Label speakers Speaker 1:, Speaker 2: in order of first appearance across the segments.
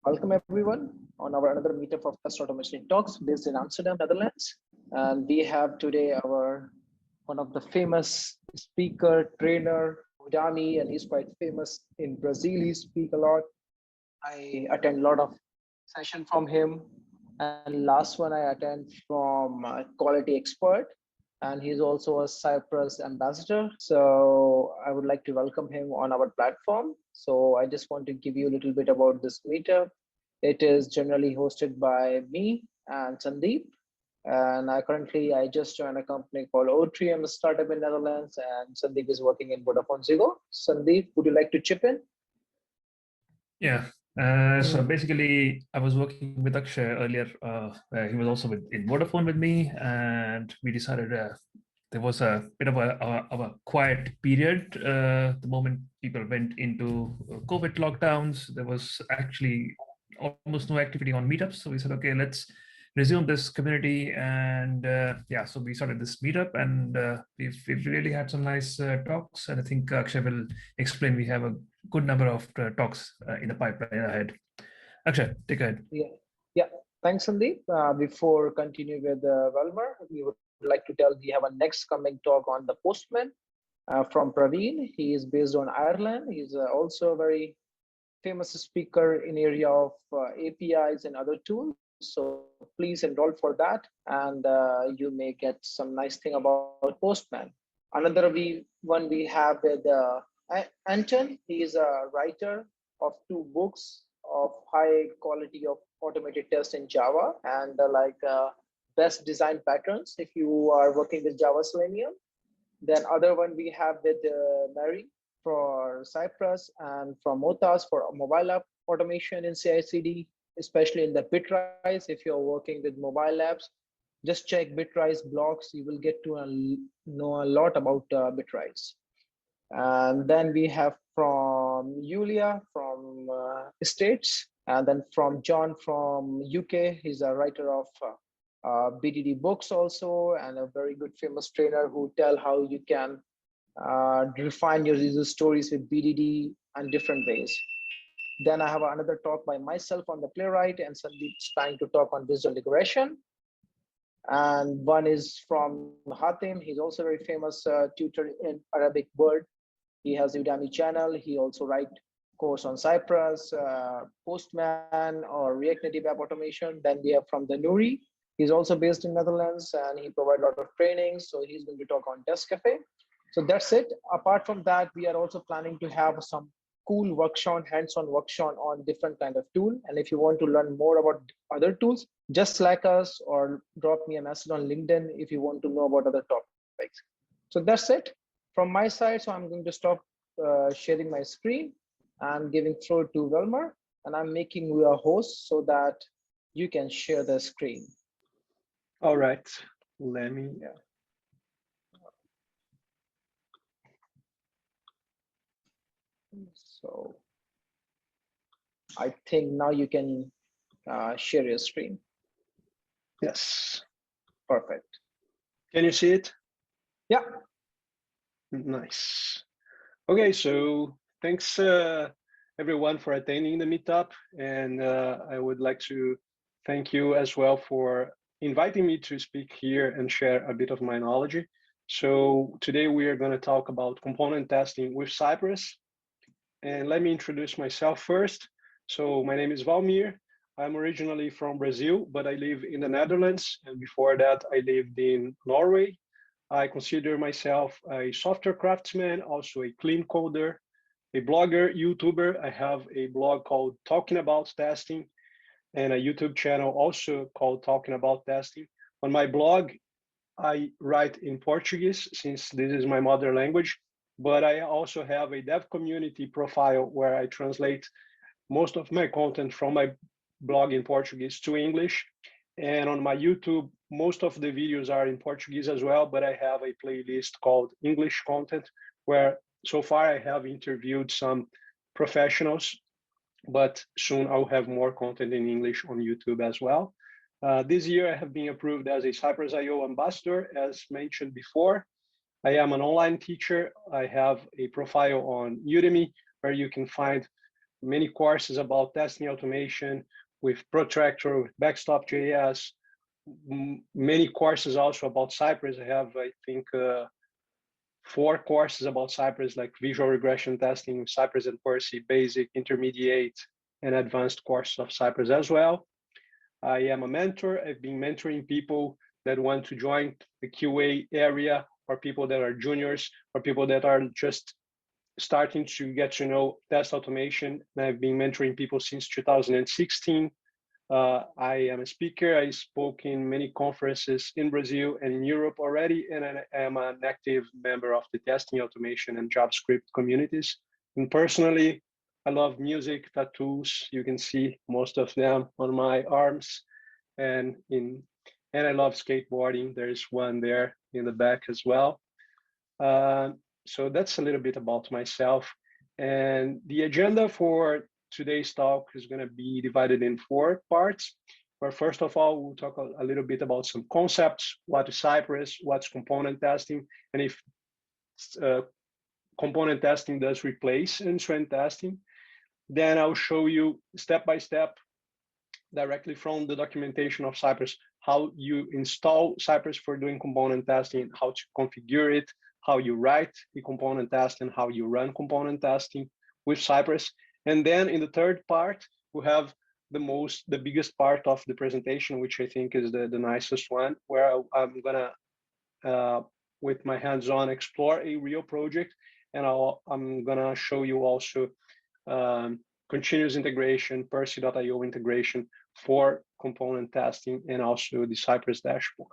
Speaker 1: Welcome everyone on our another meetup of Test Automation Talks based in Amsterdam, Netherlands. And we have today our one of the famous speaker, trainer, Udami, and he's quite famous in Brazil. He speak a lot. I attend a lot of session from him. And last one I attend from Quality Expert. And he's also a Cypress ambassador. So I would like to welcome him on our platform. So I just want to give you a little bit about this meetup. It is generally hosted by me and Sandeep. And I just joined a company called O3. I'm a startup in Netherlands, and Sandeep is working in Vodafone Ziggo. Sandeep, would you like to chip in?
Speaker 2: Yeah. So basically, I was working with Akshay earlier. He was also in Vodafone with me, and we decided there was a bit of a quiet period. The moment people went into COVID lockdowns, there was actually almost no activity on meetups. So we said, okay, let's resume this community. And yeah, so we started this meetup, and we've really had some nice talks. And I think Akshay will explain. We have a good number of talks in the pipeline ahead. Akshay, take ahead.
Speaker 1: Yeah. Thanks, Sandeep. Before continuing with Walmyr, we would like to tell we have a next coming talk on the Postman from Praveen. He is based on Ireland. He's also a very famous speaker in area of APIs and other tools. So please enroll for that, and you may get some nice thing about Postman. Another one we have with Anton. He is a writer of 2 books of high quality of automated test in Java and best design patterns if you are working with Java Selenium. Then other one we have with Mary for Cypress and from Motas for mobile app automation in CI/CD, especially in the Bitrise. If you're working with mobile apps, just check Bitrise blogs. You will get to know a lot about Bitrise. And then we have from Julia from States, and then from John from UK. He's a writer of BDD books also, and a very good famous trainer who tell how you can refine your user stories with BDD and different ways. Then I have another talk by myself on the playwright, and Sandeep's trying to talk on visual regression. And one is from Hatim. He's also a very famous tutor in Arabic word. He has Udemy channel. He also write course on Cypress, Postman, or React Native App Automation. Then we have from the Nuri. He's also based in Netherlands, and he provides a lot of trainings. So he's going to talk on Test Cafe. So that's it. Apart from that, we are also planning to have some cool workshop, hands-on workshop on different kind of tool. And if you want to learn more about other tools, just like us or drop me a message on LinkedIn if you want to know about other topics. So that's it from my side. So I'm going to stop sharing my screen and giving floor to Walmyr. And I'm making you a host so that you can share the screen.
Speaker 3: All right, let me.
Speaker 1: Yeah. So I think now you can share your screen.
Speaker 3: Yes.
Speaker 1: Perfect.
Speaker 3: Can you see it?
Speaker 1: Yeah.
Speaker 3: Nice. Okay, so thanks everyone for attending the meetup, and I would like to thank you as well for inviting me to speak here and share a bit of my knowledge. So today we are going to talk about component testing with Cypress. And let me introduce myself first. So my name is Walmyr. I'm originally from Brazil, but I live in the Netherlands. And before that, I lived in Norway. I consider myself a software craftsman, also a clean coder, a blogger, YouTuber. I have a blog called Talking About Testing and a YouTube channel also called Talking About Testing. On my blog, I write in Portuguese since this is my mother language, but I also have a dev community profile where I translate most of my content from my blog in Portuguese to English. And on my YouTube, most of the videos are in Portuguese as well, but I have a playlist called English Content, where so far I have interviewed some professionals, but soon I'll have more content in English on YouTube as well. This year I have been approved as a Cypress IO ambassador, as mentioned before. I am an online teacher. I have a profile on Udemy where you can find many courses about testing automation with Protractor, with Backstop.js, many courses also about Cypress. I have, I think, 4 courses about Cypress, like visual regression testing, Cypress and Percy, basic, intermediate, and advanced courses of Cypress as well. I am a mentor. I've been mentoring people that want to join the QA area, or people that are juniors, or people that are just starting to get to know test automation. And I've been mentoring people since 2016. I am a speaker. I spoke in many conferences in Brazil and in Europe already, and I am an active member of the testing automation and JavaScript communities. And personally, I love music, tattoos. You can see most of them on my arms, and I love skateboarding. There's one there in the back as well. So that's a little bit about myself. And the agenda for today's talk is going to be divided in 4 parts. Where first of all, we'll talk a little bit about some concepts, what is Cypress, what's component testing, and if component testing does replace end-to-end testing. Then I'll show you step by step, directly from the documentation of Cypress, how you install Cypress for doing component testing, how to configure it, how you write the component test, and how you run component testing with Cypress. And then in the third part, we have the biggest part of the presentation, which I think is the nicest one, where I'm gonna, with my hands-on, explore a real project, and I'm gonna show you also continuous integration, Percy.io integration for component testing, and also the Cypress dashboard.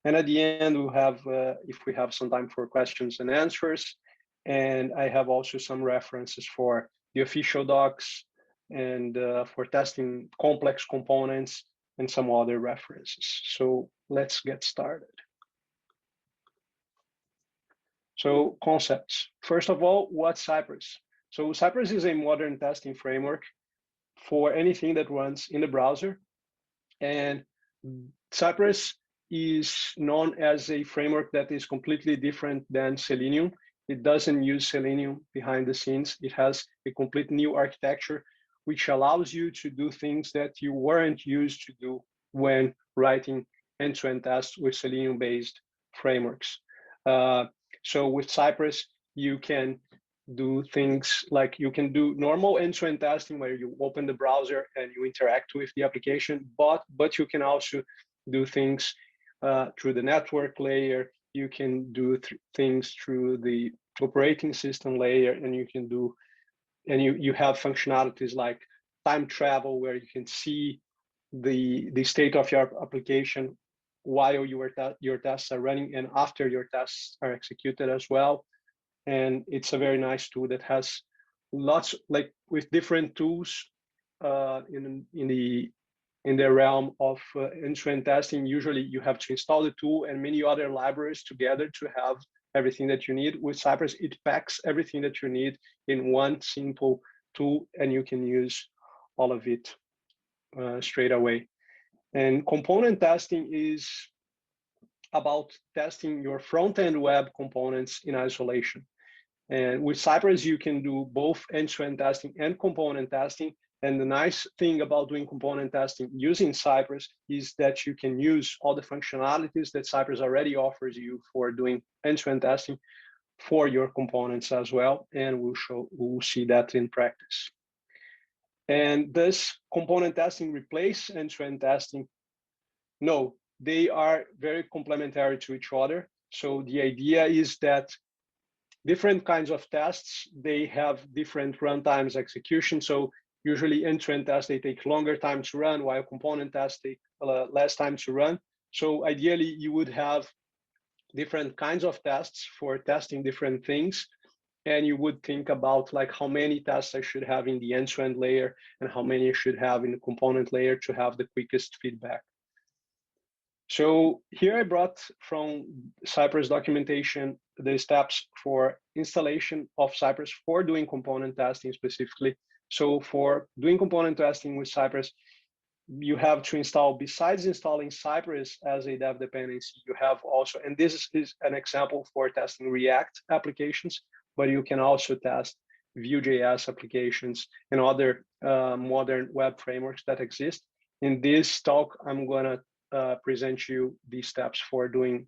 Speaker 3: And at the end, we'll have, if we have some time for questions and answers, and I have also some references for the official docs and for testing complex components and some other references. So let's get started. So concepts. First of all, what's Cypress? So Cypress is a modern testing framework for anything that runs in the browser. And Cypress is known as a framework that is completely different than Selenium. It doesn't use Selenium behind the scenes. It has a complete new architecture, which allows you to do things that you weren't used to do when writing end-to-end tests with Selenium-based frameworks. So with Cypress, you can do things like you can do normal end-to-end testing where you open the browser and you interact with the application, but you can also do things through the network layer. You can do things through the operating system layer, and you can do, and you have functionalities like time travel, where you can see the state of your application while your tests are running and after your tests are executed as well. And it's a very nice tool that has lots, like with different tools in the realm of end-to-end testing. Usually you have to install the tool and many other libraries together to have everything that you need. With Cypress, it packs everything that you need in one simple tool, and you can use all of it straight away. And component testing is about testing your front-end web components in isolation. And with Cypress, you can do both end-to-end testing and component testing. And the nice thing about doing component testing using Cypress is that you can use all the functionalities that Cypress already offers you for doing end-to-end testing for your components as well. And we'll see that in practice. And does component testing replace end-to-end testing? No, they are very complementary to each other. So the idea is that different kinds of tests, they have different runtimes execution. So usually end-to-end tests, they take longer time to run, while component tests take less time to run. So ideally, you would have different kinds of tests for testing different things. And you would think about like how many tests I should have in the end-to-end layer and how many I should have in the component layer to have the quickest feedback. So here I brought from Cypress documentation the steps for installation of Cypress for doing component testing specifically. So for doing component testing with Cypress, you have to install, besides installing Cypress as a dev dependency, you have also, and this is an example for testing React applications, but you can also test Vue.js applications, and other modern web frameworks that exist. In this talk, I'm going to present you the steps for doing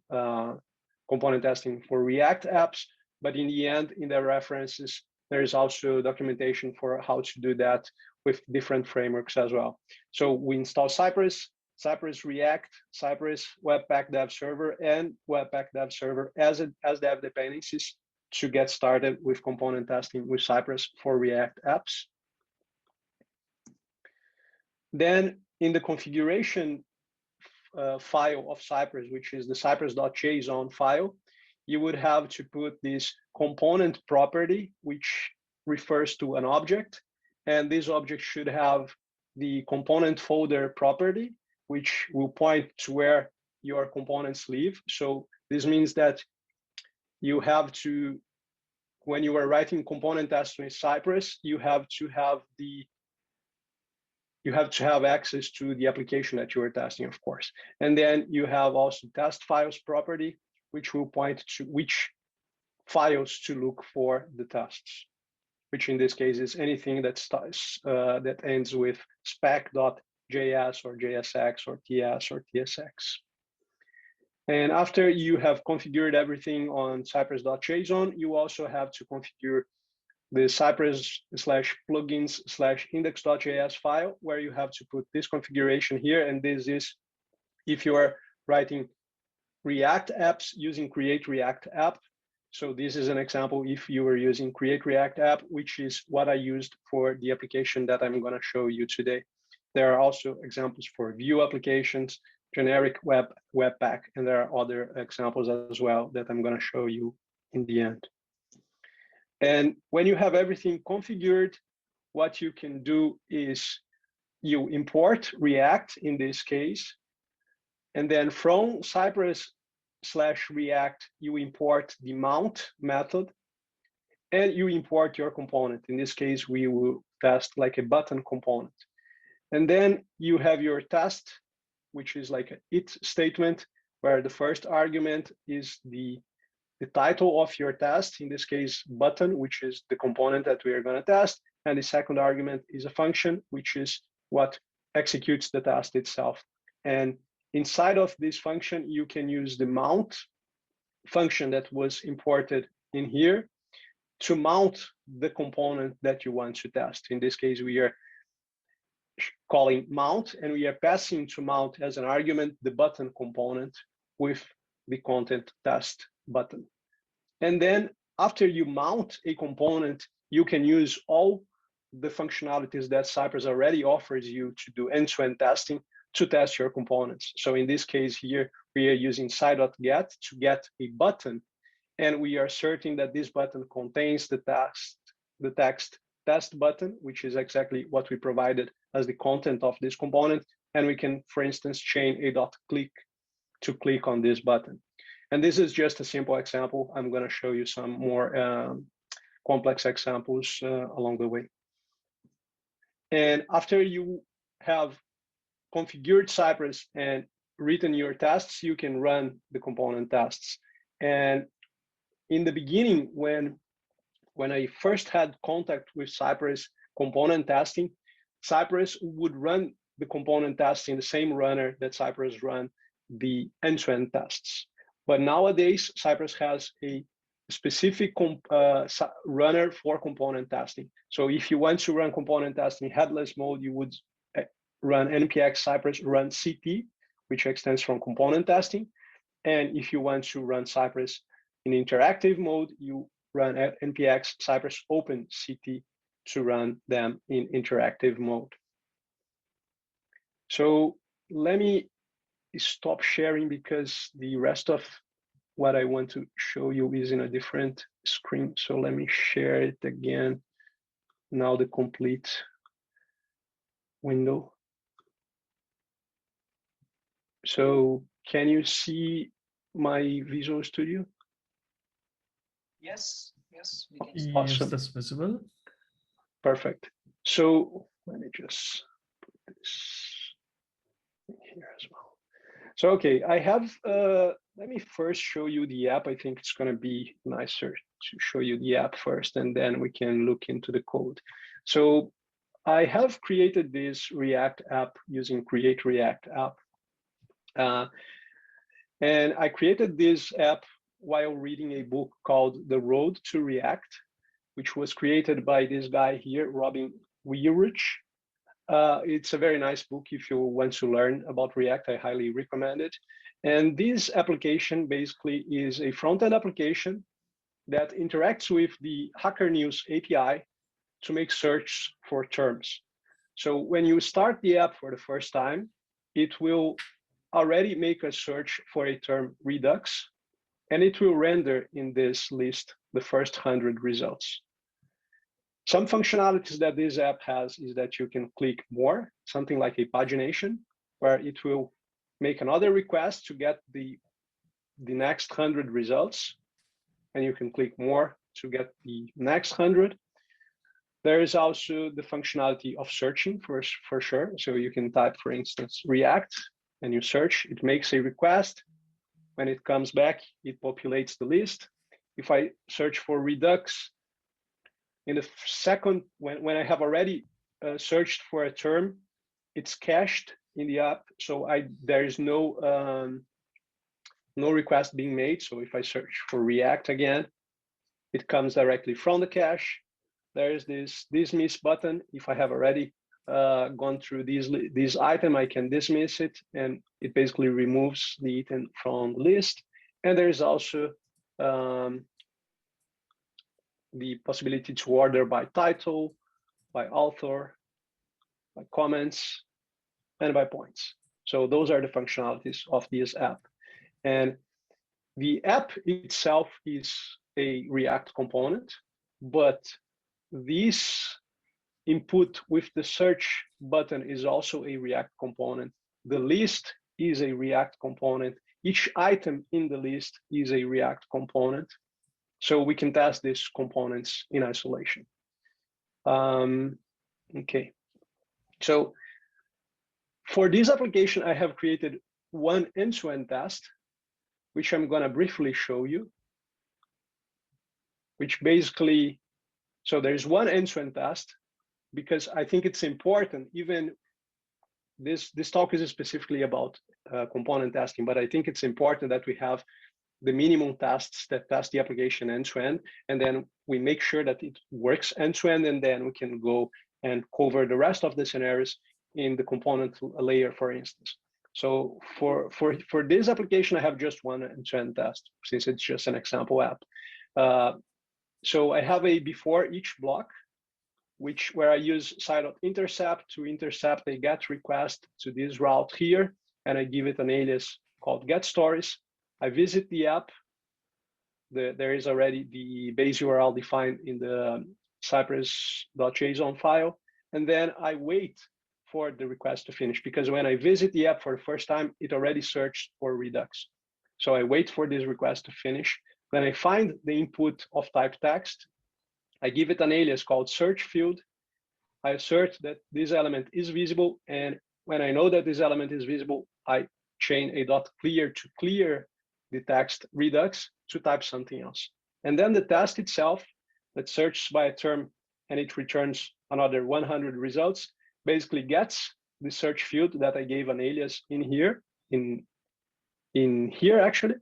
Speaker 3: component testing for React apps. But in the end, in the references, there is also documentation for how to do that with different frameworks as well. So we install Cypress, Cypress React, Cypress Webpack Dev Server, and Webpack Dev Server as dev dependencies to get started with component testing with Cypress for React apps. Then in the configuration file of Cypress, which is the cypress.json file, you would have to put this component property, which refers to an object. And this object should have the component folder property, which will point to where your components live. So this means that you have to, when you are writing component tests with Cypress, you have to have access to the application that you are testing, of course. And then you have also test files property, which will point to which files to look for the tests, which in this case is anything that starts that ends with spec.js or JSX or TS or TSX. And after you have configured everything on cypress.json, you also have to configure the cypress/plugins/index.js file, where you have to put this configuration here. And this is if you are writing React apps using create React app. So this is an example if you were using create React app, which is what I used for the application that I'm going to show you today. There are also examples for Vue applications, generic webpack, and there are other examples as well that I'm going to show you in the end. And when you have everything configured, what you can do is you import React in this case, and then from Cypress/React, you import the mount method, and you import your component. In this case, we will test like a button component. And then you have your test, which is like an it statement, where the first argument is the title of your test, in this case, button, which is the component that we are going to test. And the second argument is a function, which is what executes the test itself. And inside of this function, you can use the mount function that was imported in here to mount the component that you want to test. In this case, we are calling mount, and we are passing to mount as an argument the button component with the content test button. And then after you mount a component, you can use all the functionalities that Cypress already offers you to do end-to-end testing to test your components. So in this case here, we are using site.get to get a button, and we are certain that this button contains the text test button, which is exactly what we provided as the content of this component. And we can, for instance, chain a .click to click on this button. And this is just a simple example. I'm going to show you some more complex examples along the way. And after you have configured Cypress and written your tests, you can run the component tests. And in the beginning, when I first had contact with Cypress component testing, Cypress would run the component tests in the same runner that Cypress run the end-to-end tests. But nowadays, Cypress has a specific runner for component testing. So if you want to run component testing in headless mode, you would run npx cypress run CT, which extends from component testing. And if you want to run Cypress in interactive mode, you run npx cypress open CT to run them in interactive mode. So let me stop sharing because the rest of what I want to show you is in a different screen. So let me share it again. Now the complete window. So can you see my Visual Studio?
Speaker 1: Yes, yes, we can see.
Speaker 2: Yes, that's visible.
Speaker 3: Perfect. So let me just put this here as well. So, okay, I have, let me first show you the app. I think it's going to be nicer to show you the app first, and then we can look into the code. So I have created this React app using Create React App. And I created this app while reading a book called The Road to React, which was created by this guy here, Robin Weirich. It's a very nice book if you want to learn about React. I highly recommend it. And this application basically is a front-end application that interacts with the Hacker News API to make search for terms. So when you start the app for the first time, it will already make a search for a term Redux, and it will render in this list the first 100 results. Some functionalities that this app has is that you can click more, something like a pagination, where it will make another request to get the next 100 results, and you can click more to get the next 100. There is also the functionality of searching for sure. So you can type, for instance, React, and you search, it makes a request. When it comes back, it populates the list. If I search for Redux, in the second, when I have already searched for a term, it's cached in the app. So there is no request being made. So if I search for React again, it comes directly from the cache. There is this dismiss button. If I have already gone through this item, I can dismiss it, and it basically removes the item from the list. And there is also the possibility to order by title, by author, by comments, and by points. So those are the functionalities of this app. And the app itself is a React component, but this input with the search button is also a React component. The list is a React component. Each item in the list is a React component. So we can test these components in isolation. Okay, so for this application, I have created one end-to-end test, which I'm gonna briefly show you, which basically, so there's one end-to-end test, because I think it's important, even this talk is specifically about component testing, but I think it's important that we have the minimum tests that test the application end-to-end, and then we make sure that it works end-to-end, and then we can go and cover the rest of the scenarios in the component layer, for instance. So for this application, I have just one end-to-end test, since it's just an example app. So I have a before each block, where I use side.intercept to intercept a GET request to this route here, and I give it an alias called get stories. I visit the app. There is already the base URL defined in the Cypress.json file, and then I wait for the request to finish, because when I visit the app for the first time, it already searched for Redux. So I wait for this request to finish. Then I find the input of type text. I give it an alias called search field. I assert that this element is visible, and when I know that this element is visible, I chain a .clear to clear the text Redux to type something else. And then the test itself that searches by a term and it returns another 100 results, basically gets the search field that I gave an alias in here, in here actually.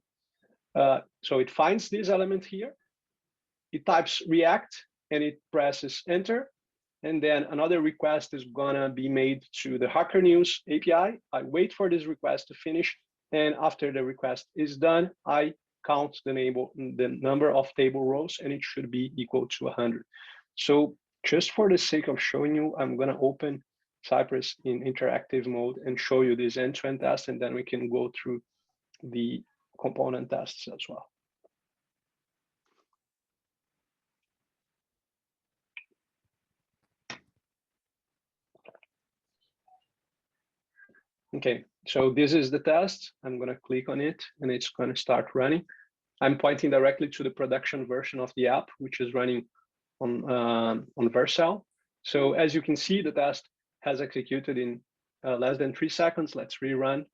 Speaker 3: So it finds this element here, it types React, and it presses enter, and then another request is gonna be made to the Hacker News API. I wait for this request to finish, and after the request is done, I count the number of table rows, and it should be equal to 100. So just for the sake of showing you, I'm gonna open Cypress in interactive mode and show you this end-to-end test, and then we can go through the component tests as well. Okay, so this is the test. I'm gonna click on it and it's gonna start running. I'm pointing directly to the production version of the app, which is running on Vercel. So as you can see, the test has executed in less than 3 seconds. Let's rerun.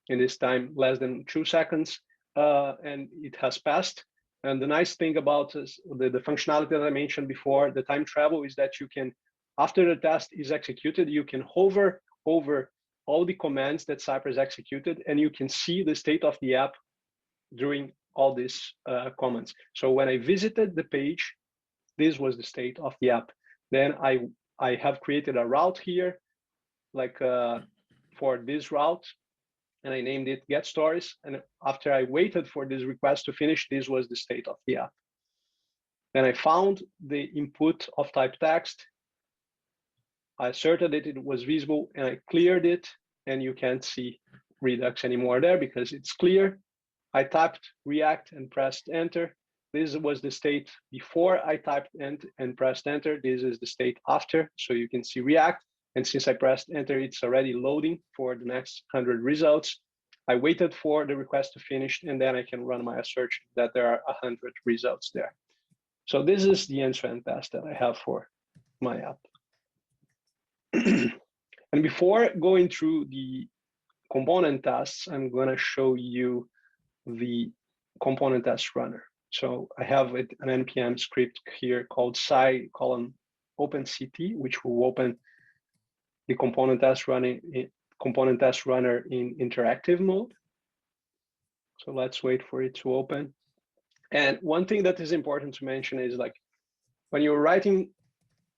Speaker 3: In this time, less than 2 seconds, and it has passed. And the nice thing about the functionality that I mentioned before, the time travel, is that you can, after the test is executed, you can hover over all the commands that Cypress executed, and you can see the state of the app during all these comments. So when I visited the page, this was the state of the app. Then I have created a route here, like for this route, and I named it Get Stories. And after I waited for this request to finish, this was the state of the app. Then I found the input of type text. I asserted that it was visible, and I cleared it, and you can't see Redux anymore there because it's clear. I typed React and pressed enter. This was the state before I typed and pressed enter. This is the state after, so you can see React. And since I pressed enter, it's already loading for the next 100 results. I waited for the request to finish, and then I can run my assertion that there are 100 results there. So this is the end-to-end test that I have for my app. And before going through the component tests, I'm going to show you the component test runner. So I have an npm script here called sci:\openct, which will open the component test runner in interactive mode. So let's wait for it to open. And one thing that is important to mention is, like, when you're writing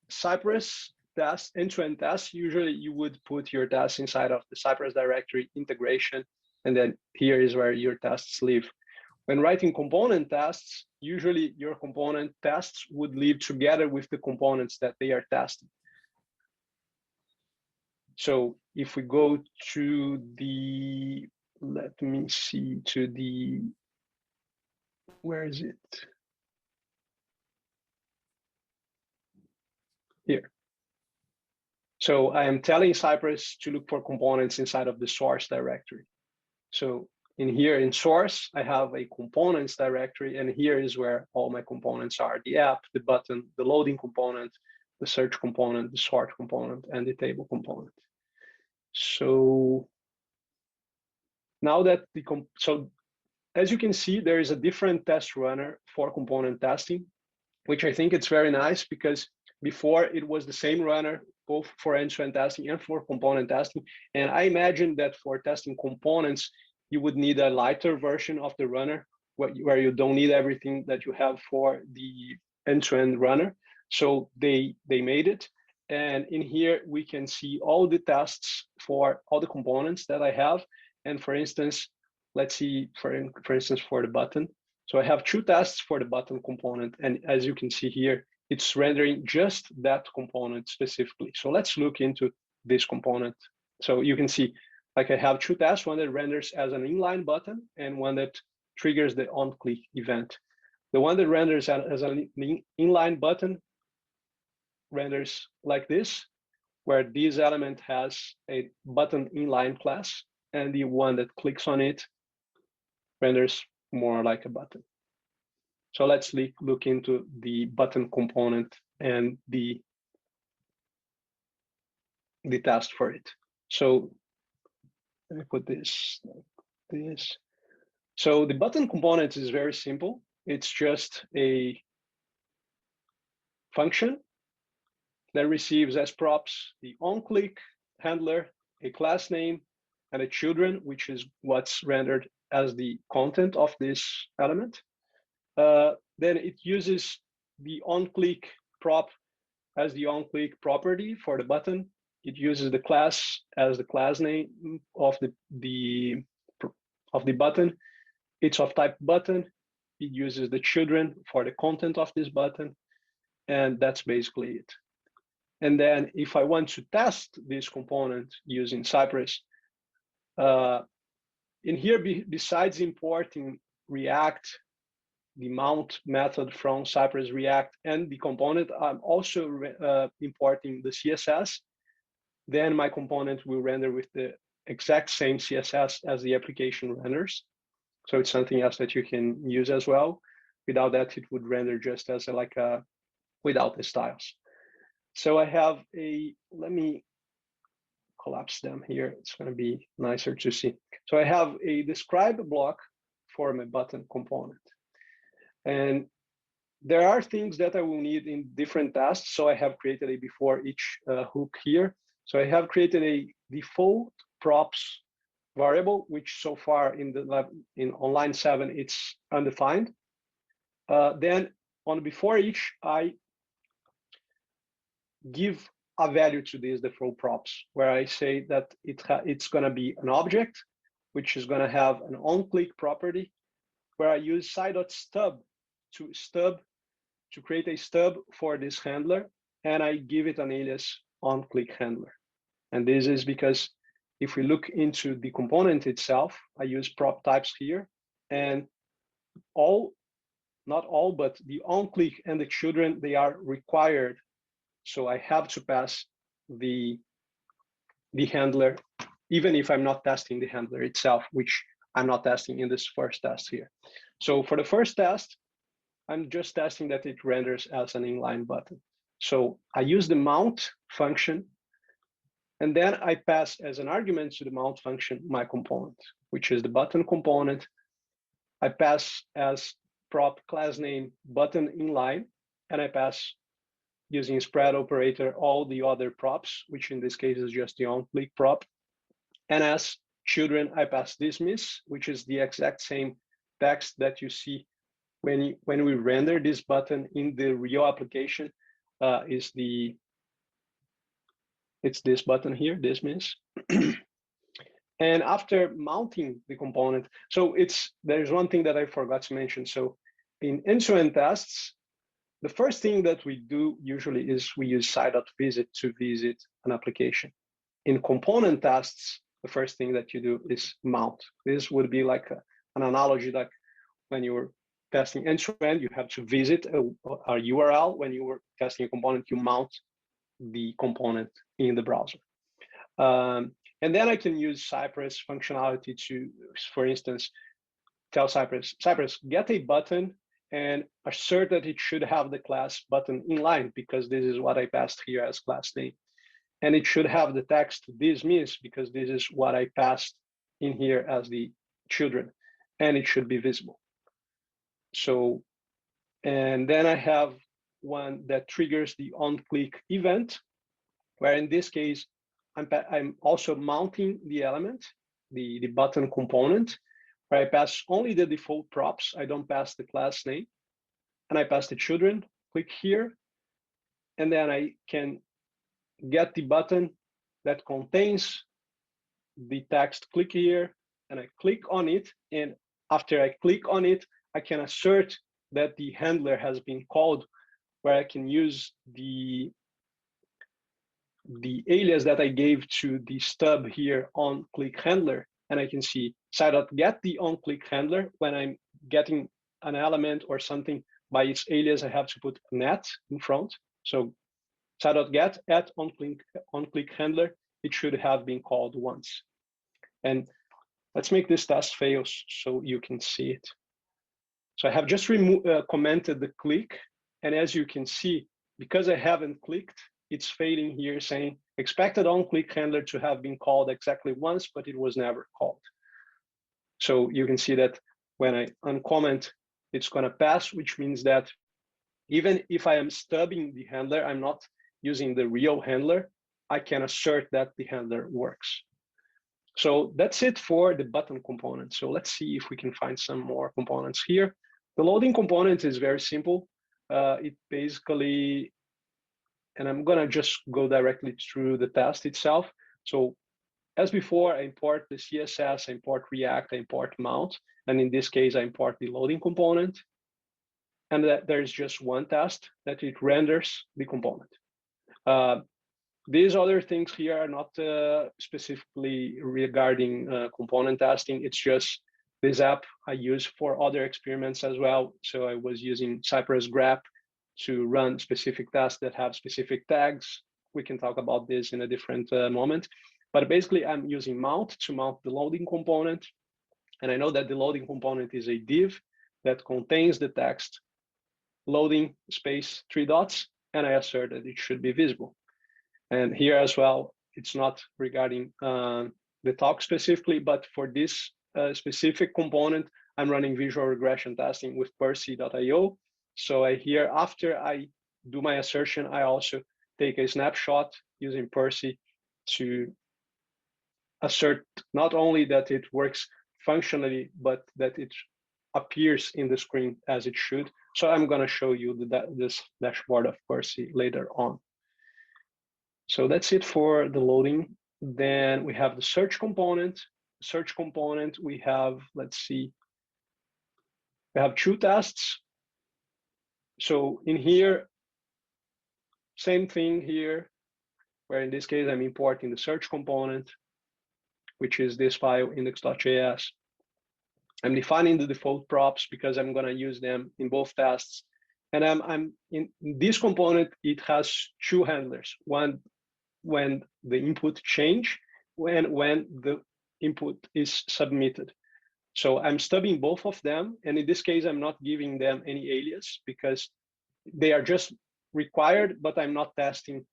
Speaker 3: Cypress tests, end-to-end tests, usually you would put your tests inside of the Cypress directory integration, and then here is where your tests live. When writing component tests, usually your component tests would live together with the components that they are testing. So if we go to the, let me see, to the, where is it? Here. So I am telling Cypress to look for components inside of the source directory. So in here in source, I have a components directory, and here is where all my components are: the app, the button, the loading component, the search component, the sort component, and the table component. So now that so as you can see, there is a different test runner for component testing, which I think it's very nice, because before it was the same runner, both for end-to-end testing and for component testing. And I imagine that for testing components, you would need a lighter version of the runner where you don't need everything that you have for the end-to-end runner. So they made it. And in here, we can see all the tests for all the components that I have. And for instance, let's see, for instance, for the button. So I have 2 tests for the button component. And as you can see here, it's rendering just that component specifically. So let's look into this component. So you can see, like, I have 2 tests, one that renders as an inline button and one that triggers the on-click event. The one that renders as an inline button renders like this, where this element has a button inline class, and the one that clicks on it renders more like a button. So let's look into the button component and the test for it. So let me put this like this. So the button component is very simple. It's just a function that receives as props the on-click handler, a class name, and a children, which is what's rendered as the content of this element. Then it uses the on-click prop as the on-click property for the button. It uses the class as the class name of the button. It's of type button. It uses the children for the content of this button, and that's basically it. And then if I want to test this component using Cypress, in here, besides importing React, the mount method from Cypress React and the component, I'm also importing the CSS. Then my component will render with the exact same CSS as the application renders. So it's something else that you can use as well. Without that, it would render just as without the styles. So I have let me collapse them here. It's going to be nicer to see. So I have a describe block for my button component. And there are things that I will need in different tasks. So I have created a before each hook here. So I have created a default props variable, which so far in the lab on line 7, it's undefined. Then on before each, I give a value to these default props, where I say that it's going to be an object, which is going to have an on-click property, where I use side.stub to create a stub for this handler, and I give it an alias on-click handler. And this is because if we look into the component itself, I use prop types here, and not all, but the on-click and the children, they are required. So I have to pass the handler, even if I'm not testing the handler itself, which I'm not testing in this first test here. So for the first test, I'm just testing that it renders as an inline button. So I use the mount function, and then I pass as an argument to the mount function my component, which is the button component. I pass as prop class name button inline, and I pass using spread operator all the other props, which in this case is just the on-click prop. And as children, I pass dismiss, which is the exact same text that you see when we render this button in the real application. It's this button here, dismiss. And after mounting the component, so there's one thing that I forgot to mention. So in end-to-end tests, the first thing that we do usually is we use site.visit to visit an application. In component tests, the first thing that you do is mount. This would be like an analogy, like when you were testing end-to-end, you have to visit a URL. When you were testing a component, you mount the component in the browser. And then I can use Cypress functionality to, for instance, tell Cypress, get a button and assert that it should have the class button inline, because this is what I passed here as class name. And it should have the text dismiss, because this is what I passed in here as the children, and it should be visible. So, and then I have one that triggers the on-click event, where in this case, I'm also mounting the element, the button component, where I pass only the default props. I don't pass the class name, and I pass the children, click here, and then I can get the button that contains the text, click here, and I click on it. And after I click on it, I can assert that the handler has been called, where I can use the alias that I gave to the stub here on click handler, and I can see site.get the on click handler. When I'm getting an element or something by its alias, I have to put net in front. So site.get at on click handler, it should have been called once. And let's make this test fail so you can see it. So I have just commented the click, and as you can see, because I haven't clicked, it's failing here saying expected on-click handler to have been called exactly once, but it was never called. So you can see that when I uncomment, it's going to pass, which means that even if I am stubbing the handler, I'm not using the real handler, I can assert that the handler works. So that's it for the button component. So let's see if we can find some more components here. The loading component is very simple. It basically, and I'm gonna just go directly through the test itself. So as before, I import the CSS, I import React, I import mount, and in this case, I import the loading component. And that there's just one test that it renders the component. These other things here are not specifically regarding component testing. It's just this app I use for other experiments as well. So I was using Cypress grep to run specific tests that have specific tags. We can talk about this in a different moment. But basically, I'm using mount to mount the loading component. And I know that the loading component is a div that contains the text loading space 3 dots, and I assert that it should be visible. And here as well, it's not regarding the talk specifically, but for this specific component, I'm running visual regression testing with Percy.io. So here, after I do my assertion, I also take a snapshot using Percy to assert not only that it works functionally, but that it appears in the screen as it should. So I'm going to show you this dashboard of Percy later on. So that's it for the loading. Then we have the search component. Search component, we have, let's see, we have 2 tests. So in here, same thing here, where in this case, I'm importing the search component, which is this file index.js. I'm defining the default props because I'm going to use them in both tests. And I'm in this component, it has 2 handlers. One, when the input change, when the input is submitted. So I'm stubbing both of them. And in this case, I'm not giving them any alias because they are just required, but I'm not testing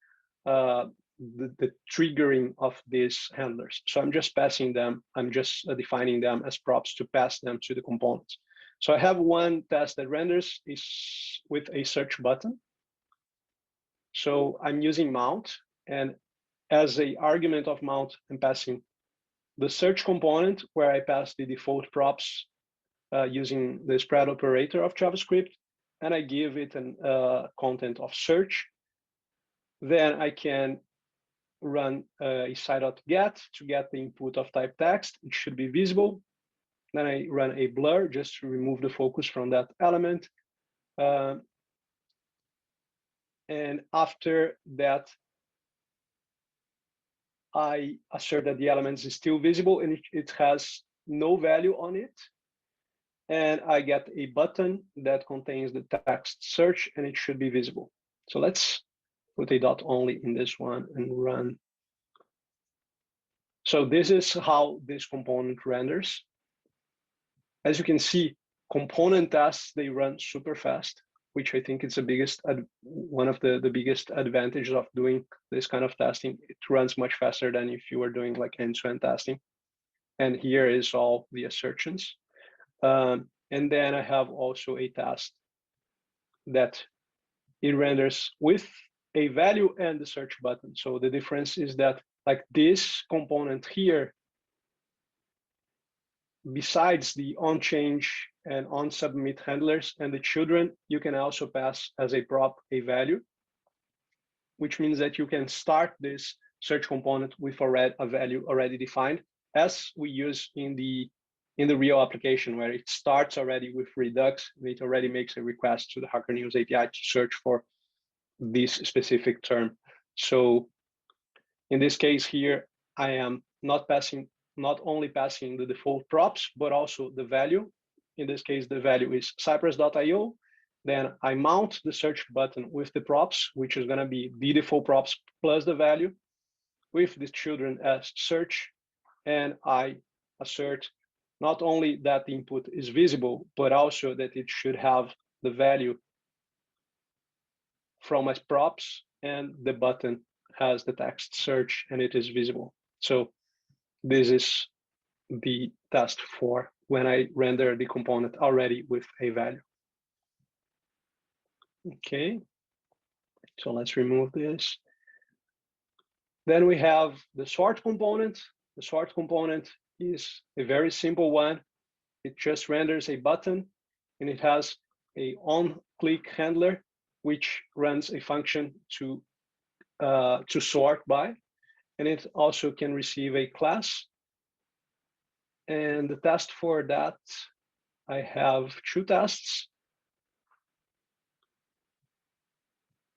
Speaker 3: the triggering of these handlers. So I'm just passing them, I'm just defining them as props to pass them to the components. So I have one test that renders is with a search button. So I'm using mount, and as a argument of mount, I'm passing the search component where I pass the default props using the spread operator of JavaScript, and I give it an content of search. Then I can run a site.get to get the input of type text. It should be visible. Then I run a blur just to remove the focus from that element. And after that, I assert that the element is still visible and it has no value on it. And I get a button that contains the text search and it should be visible. So let's put a dot only in this one and run. So this is how this component renders. As you can see, component tests, they run super fast, which I think is the biggest, one of the biggest advantages of doing this kind of testing. It runs much faster than if you were doing like end-to-end testing. And here is all the assertions. And then I have also a test that it renders with a value and the search button. So the difference is that like this component here, besides the onChange and onSubmit handlers and the children, you can also pass as a prop a value, which means that you can start this search component with a value already defined, as we use in the real application, where it starts already with Redux, and it already makes a request to the Hacker News API to search for this specific term. So in this case here, I am not only passing the default props, but also the value. In this case, the value is Cypress.io. Then I mount the search button with the props, which is going to be the default props plus the value with the children as search. And I assert not only that the input is visible, but also that it should have the value from my props, and the button has the text search and it is visible. So this is the test for when I render the component already with a value. Okay, so let's remove this. Then we have the sort component. The sort component is a very simple one. It just renders a button and it has a on-click handler, which runs a function to sort by. And it also can receive a class. And the test for that, I have 2 tests.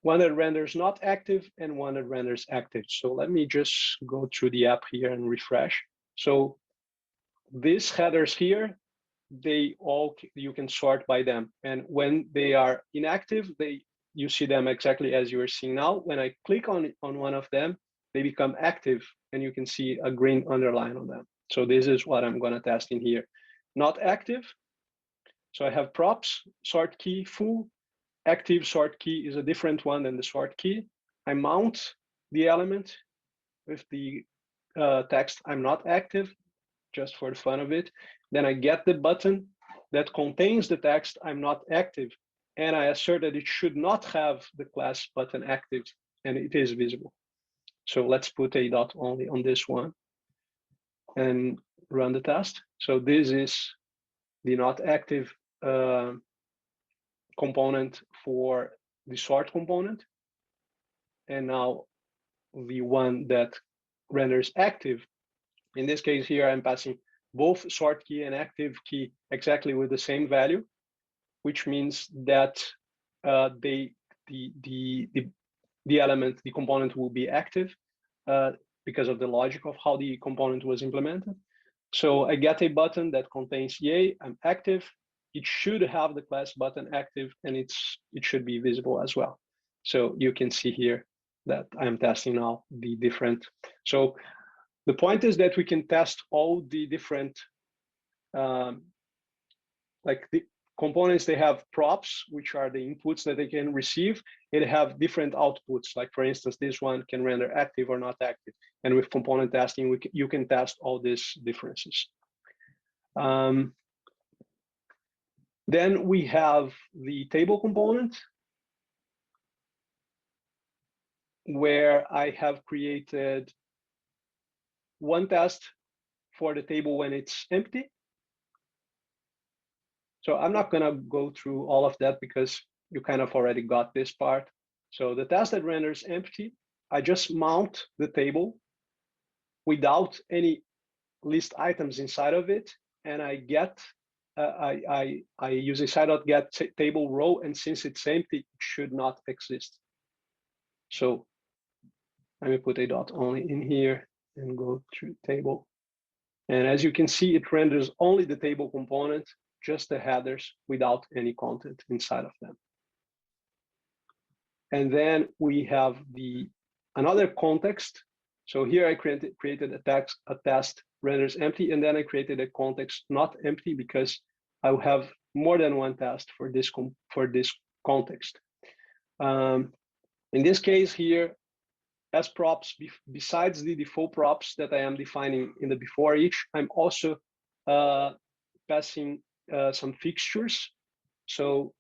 Speaker 3: One that renders not active and one that renders active. So let me just go through the app here and refresh. So these headers here, you can sort by them. And when they are inactive, you see them exactly as you are seeing now. When I click on one of them, they become active and you can see a green underline on them. So this is what I'm going to test in here. Not active. So I have props, sort key, full. Active sort key is a different one than the sort key. I mount the element with the text I'm not active, just for the fun of it. Then I get the button that contains the text I'm not active, and I assert that it should not have the class button active, and it is visible. So let's put a dot only on this one and run the test. So this is the not active component for the sort component. And now the one that renders active. In this case here, I'm passing both sort key and active key exactly with the same value, which means that the element, the component will be active because of the logic of how the component was implemented. So I get a button that contains yay, I'm active. It should have the class button active, and it should be visible as well. So you can see here that I'm testing now the different. So the point is that we can test all the different, like the components, they have props, which are the inputs that they can receive. They have different outputs. Like for instance, this one can render active or not active. And with component testing, you can test all these differences. Then we have the table component, where I have created one test for the table when it's empty. So I'm not gonna go through all of that because you kind of already got this part. So the test that renders empty, I just mount the table without any list items inside of it, and I get I use a side.get table row, and since it's empty, it should not exist. So let me put a dot only in here and go through table. And as you can see, it renders only the table component, just the headers without any content inside of them. And then we have another context. So here I created a test renders empty, and then I created a context not empty because I will have more than one test for this context. In this case here, as props, besides the default props that I am defining in the before each, I'm also passing some fixtures. So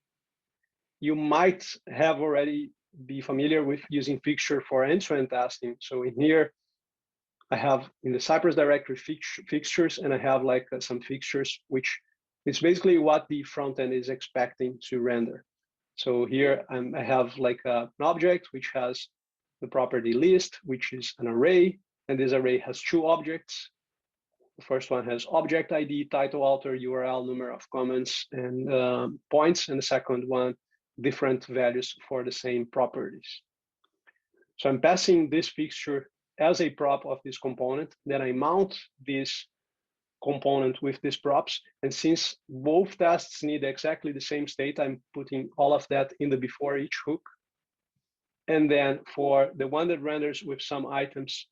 Speaker 3: you might have already be familiar with using fixture for end-to-end testing. So in here, I have in the Cypress directory fixtures, and I have like some fixtures, which is basically what the front end is expecting to render. So here I have like an object which has the property list, which is an array, and this array has two objects. The first one has object ID, title, author, URL, number of comments, and points, and the second one, different values for the same properties. So I'm passing this fixture as a prop of this component, then I mount this component with these props, and since both tests need exactly the same state, I'm putting all of that in the before each hook. And then for the one that renders with some items,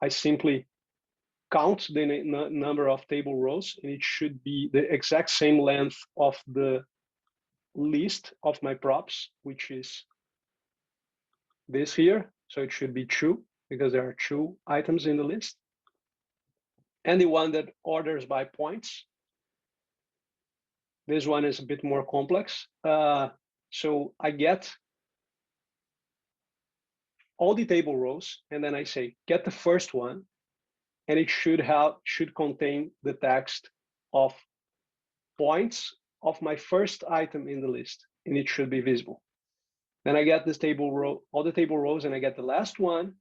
Speaker 3: I simply count the number of table rows, and it should be the exact same length of the list of my props, which is this here. So it should be 2 because there are 2 items in the list. And the one that orders by points, this one is a bit more complex. So I get all the table rows, and then I say get the first one, and it should contain the text of points of my first item in the list, and it should be visible. Then I get this table row, all the table rows, and I get the last one,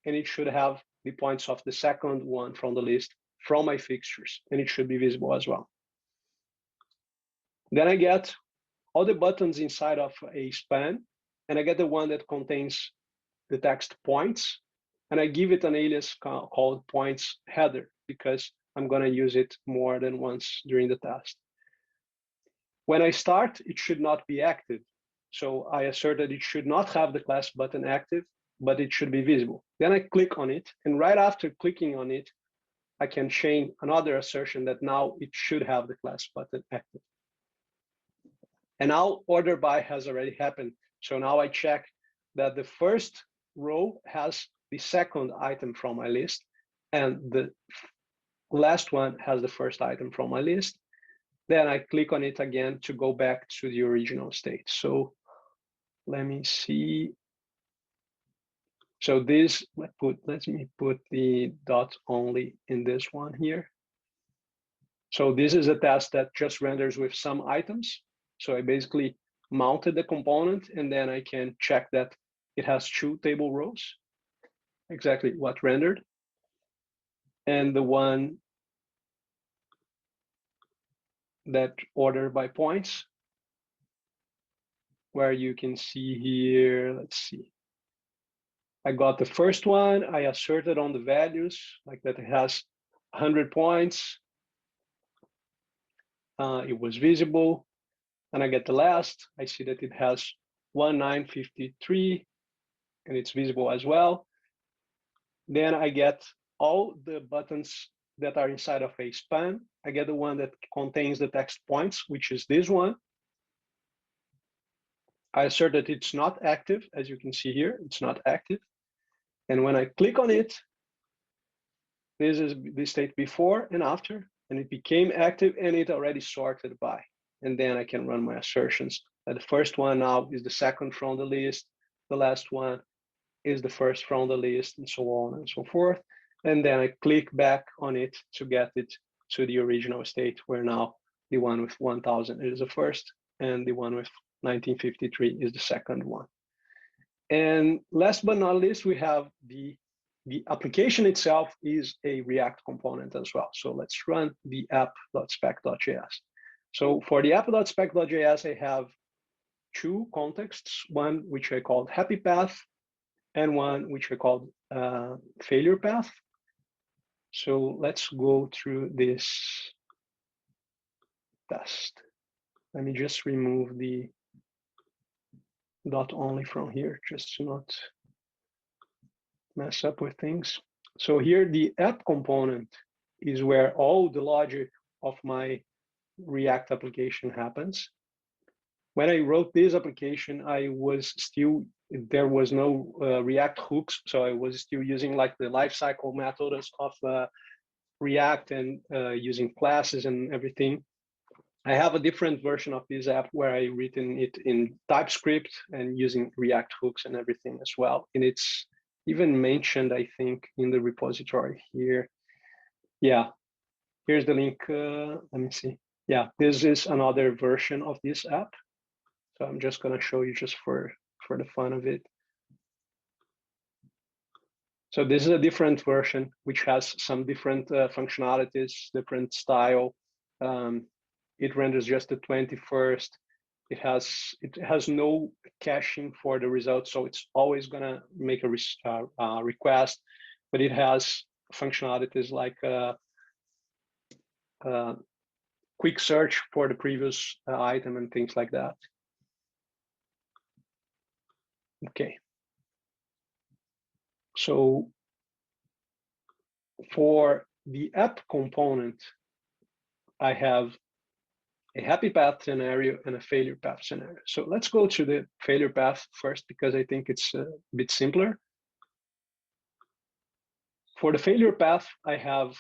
Speaker 3: and it should have the points of the second one from the list from my fixtures, and it should be visible as well. Then I get all the buttons inside of a span, and I get the one that contains the text points, and I give it an alias called points header because I'm going to use it more than once during the test. When I start, it should not be active. So I assert that it should not have the class button active, but it should be visible. Then I click on it, and right after clicking on it, I can chain another assertion that now it should have the class button active. And now order by has already happened. So now I check that the first row has the second item from my list, and the last one has the first item from my list. Then I click on it again to go back to the original state. So let me see. So this, let me put the dot only in this one here. So this is a test that just renders with some items. So I basically mounted the component, and then I can check that it has 2 table rows, exactly what rendered. And the one that ordered by points, where you can see here, let's see. I got the first one, I asserted on the values, like that it has 100 points. It was visible. And I get the last, I see that it has 1953, and it's visible as well. Then I get all the buttons that are inside of a span. I get the one that contains the text points, which is this one. I assert that it's not active, as you can see here, it's not active. And when I click on it, this is the state before and after, and it became active, and it already sorted by. And then I can run my assertions. The first one now is the second from the list. The last one is the first from the list, and so on and so forth. And then I click back on it to get it to the original state, where now the one with 1000 is the first, and the one with 1953 is the second one. And last but not least, we have the application itself is a React component as well. So let's run the app.spec.js. So for the app.spec.js, I have 2 contexts, one which I called happy path, and one which I called failure path. So let's go through this test. Let me just remove the dot only from here, just to not mess up with things. So here, the app component is where all the logic of my React application happens. When I wrote this application, there was no React hooks, so I was still using like the lifecycle methods of React and using classes and everything. I have a different version of this app where I written it in TypeScript and using React hooks and everything as well. And it's even mentioned, I think, in the repository here. Yeah, here's the link. Let me see. Yeah, this is another version of this app. So I'm just going to show you just for the fun of it. So this is a different version, which has some different functionalities, different style. It renders just the 21st. It has no caching for the results, so it's always gonna make a request, but it has functionalities like quick search for the previous item and things like that. Okay. So for the app component, I have a happy path scenario and a failure path scenario. So let's go to the failure path first, because I think it's a bit simpler. For the failure path, I have,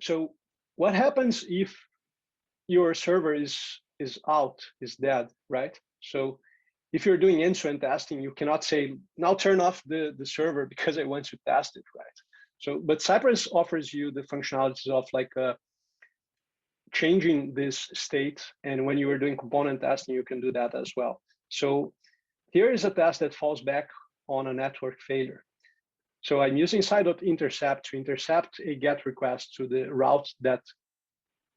Speaker 3: so what happens if your server is out, is dead, right? So if you're doing end-to-end testing, you cannot say, now turn off the server because I want to test it, right? So, but Cypress offers you the functionalities of like changing this state. And when you are doing component testing, you can do that as well. So here is a test that falls back on a network failure. So I'm using side.intercept to intercept a GET request to the route that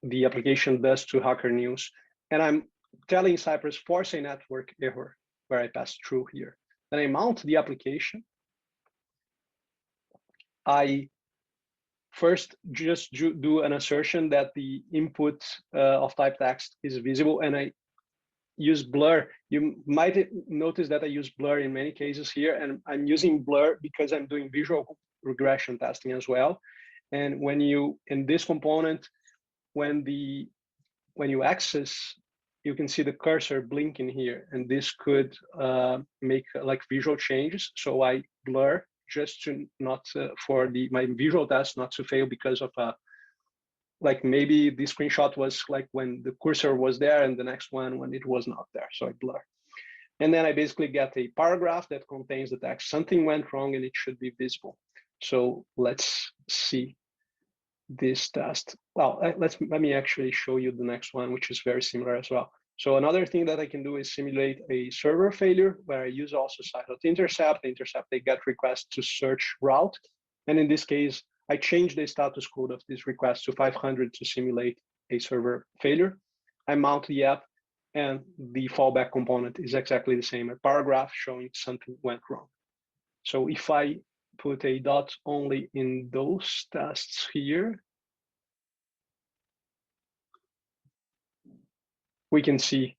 Speaker 3: the application does to Hacker News. And I'm telling Cypress force a network error where I pass through here. Then I mount the application. I first just do an assertion that the input of type text is visible, and I use blur. You might notice that I use blur in many cases here, and I'm using blur because I'm doing visual regression testing as well. And when you, in this component, when you access, you can see the cursor blinking here, and this could make like visual changes. So I blur just to not for my visual test not to fail because of like maybe the screenshot was like when the cursor was there and the next one when it was not there, so I blur. And then I basically get a paragraph that contains the text, something went wrong and it should be visible. So let's see this test. Well, let me actually show you the next one, which is very similar as well. So another thing that I can do is simulate a server failure where I use also site.intercept. The intercept, they get requests to search route. And in this case, I change the status code of this request to 500 to simulate a server failure. I mount the app, and the fallback component is exactly the same, a paragraph showing something went wrong. So if I put a dot only in those tests here, we can see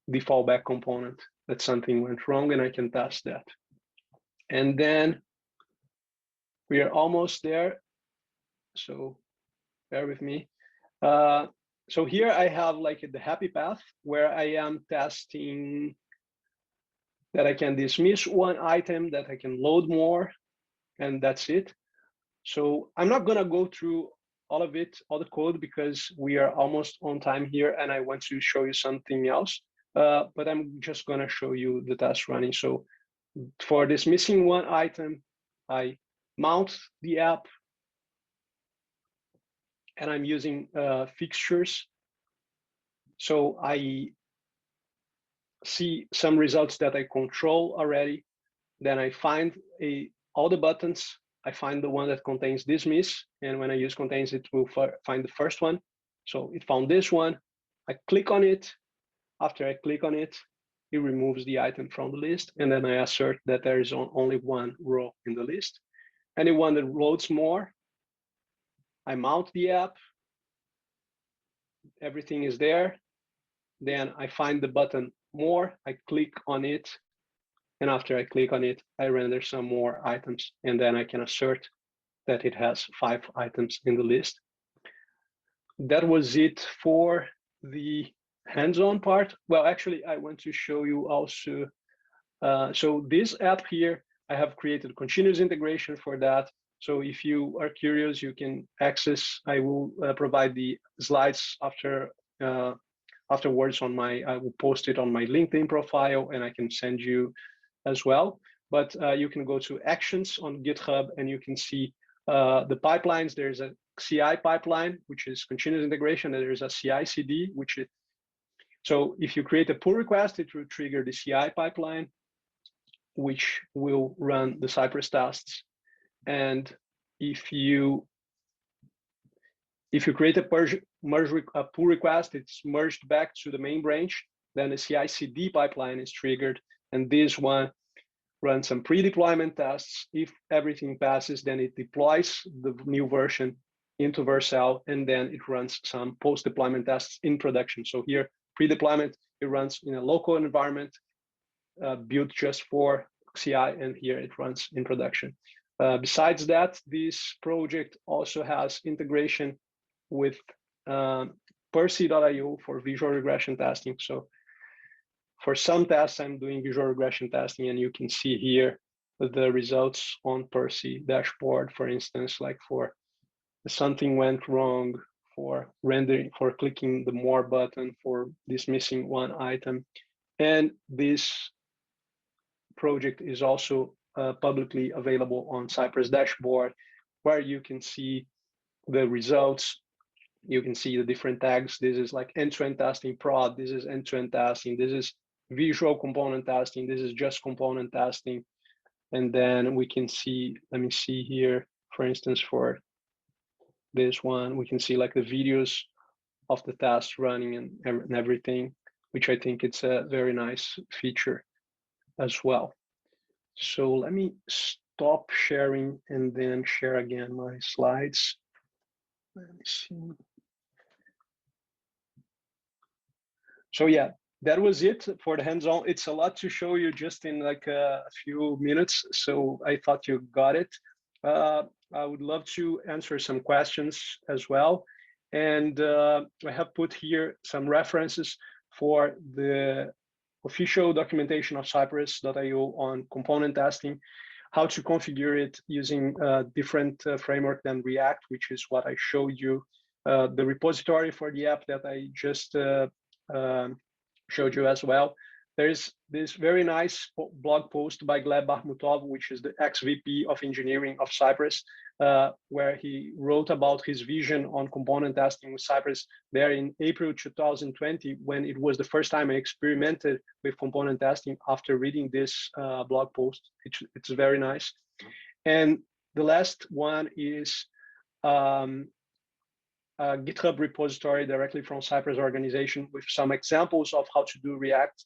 Speaker 3: the fallback component that something went wrong, and I can test that. And then we are almost there, so bear with me. So here I have like the happy path where I am testing that I can dismiss one item, that I can load more, and that's it. So I'm not gonna go through all of it, all the code, because we are almost on time here and I want to show you something else. But I'm just gonna show you the test running. So for dismissing one item, I mount the app, and I'm using fixtures. So I see some results that I control already. Then I find all the buttons. I find the one that contains dismiss. And when I use contains, it will find the first one. So it found this one. I click on it. After I click on it, it removes the item from the list. And then I assert that there is only one row in the list. Anyone that loads more, I mount the app, everything is there. Then I find the button more, I click on it, and after I click on it, I render some more items, and then I can assert that it has 5 items in the list. That was it for the hands-on part. Well, actually, I want to show you also, so this app here, I have created continuous integration for that. So if you are curious, you can access, I will provide the slides afterwards on I will post it on my LinkedIn profile, and I can send you as well. But you can go to actions on GitHub and you can see the pipelines. There's a CI pipeline, which is continuous integration, and there's a CI CD, which is, so if you create a pull request, it will trigger the CI pipeline, which will run the Cypress tests. And if you create a pull request, it's merged back to the main branch, then the CI/CD pipeline is triggered, and this one runs some pre-deployment tests. If everything passes, then it deploys the new version into Vercel, and then it runs some post-deployment tests in production. So here, pre-deployment, it runs in a local environment built just for CI, and here it runs in production. Besides that, this project also has integration with Percy.io for visual regression testing. So for some tests, I'm doing visual regression testing, and you can see here the results on Percy dashboard, for instance, like for something went wrong, for rendering, for clicking the more button, for dismissing one item. And this project is also publicly available on Cypress dashboard, where you can see the results. You can see the different tags. This is like end-to-end testing prod. This is end-to-end testing. This is visual component testing. This is just component testing. And then we can see, let me see here, for instance, for this one, we can see like the videos of the test running and everything, which I think it's a very nice feature as well. So let me stop sharing and then share again my slides. Let me see. So yeah, that was it for the hands-on. It's a lot to show you just in like a few minutes, so I thought you got it. I would love to answer some questions as well. And I have put here some references for the official documentation of Cypress.io on component testing, how to configure it using a different framework than React, which is what I showed you. the repository for the app that I just showed you as well. There's this very nice blog post by Gleb Bahmutov, which is the ex-VP of engineering of Cypress, where he wrote about his vision on component testing with Cypress there in April 2020, when it was the first time I experimented with component testing after reading this blog post. It's very nice. And the last one is a GitHub repository directly from Cypress organization with some examples of how to do React,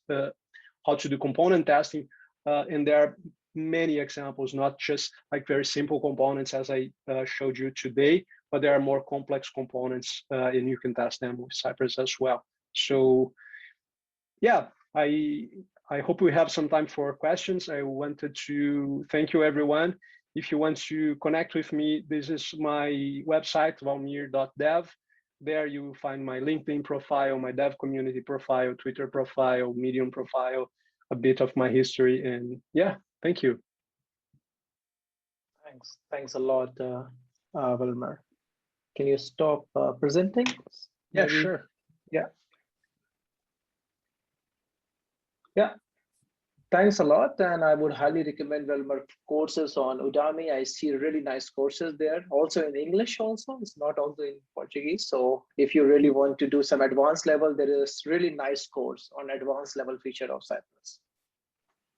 Speaker 3: how to do component testing. And there are many examples, not just like very simple components as I showed you today, but there are more complex components and you can test them with Cypress as well. So yeah, I hope we have some time for questions. I wanted to thank you everyone. If you want to connect with me, this is my website, walmyr.dev. There you will find my LinkedIn profile, my dev community profile, Twitter profile, Medium profile, a bit of my history. And yeah, thank you.
Speaker 1: Thanks a lot, Walmyr. Can you stop presenting?
Speaker 3: Yeah,
Speaker 1: Maybe?
Speaker 3: sure.
Speaker 1: Yeah. Thanks a lot, and I would highly recommend Walmyr courses on Udemy. I see really nice courses there, also in English also. It's not also in Portuguese. So if you really want to do some advanced level, there is really nice course on advanced level feature of Cypress.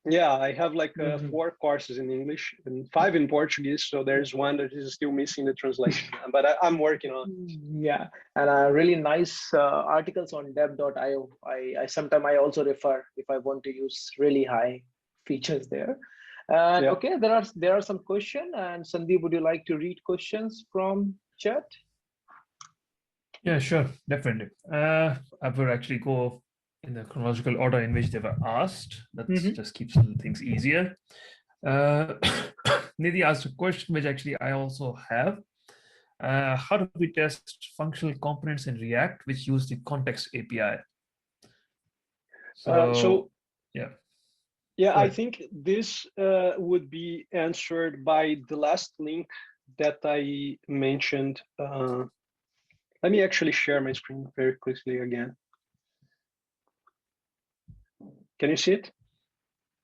Speaker 3: Yeah, I have like 4 courses in English and 5 in Portuguese. So there's one that is still missing the translation, but I'm working on it.
Speaker 1: Yeah, and really nice articles on dev.io. I sometimes I also refer if I want to use really high features there. And
Speaker 3: Yeah.
Speaker 1: okay, there are some questions. And Sandeep, would you like to read questions from chat?
Speaker 2: Yeah, sure, definitely. I would actually go in the chronological order in which they were asked. That just keeps things easier. Nidhi asked a question which actually I also have. How do we test functional components in React which use the context API?
Speaker 3: Yeah, I think this would be answered by the last link that I mentioned. Let me actually share my screen very quickly again. Can you see it?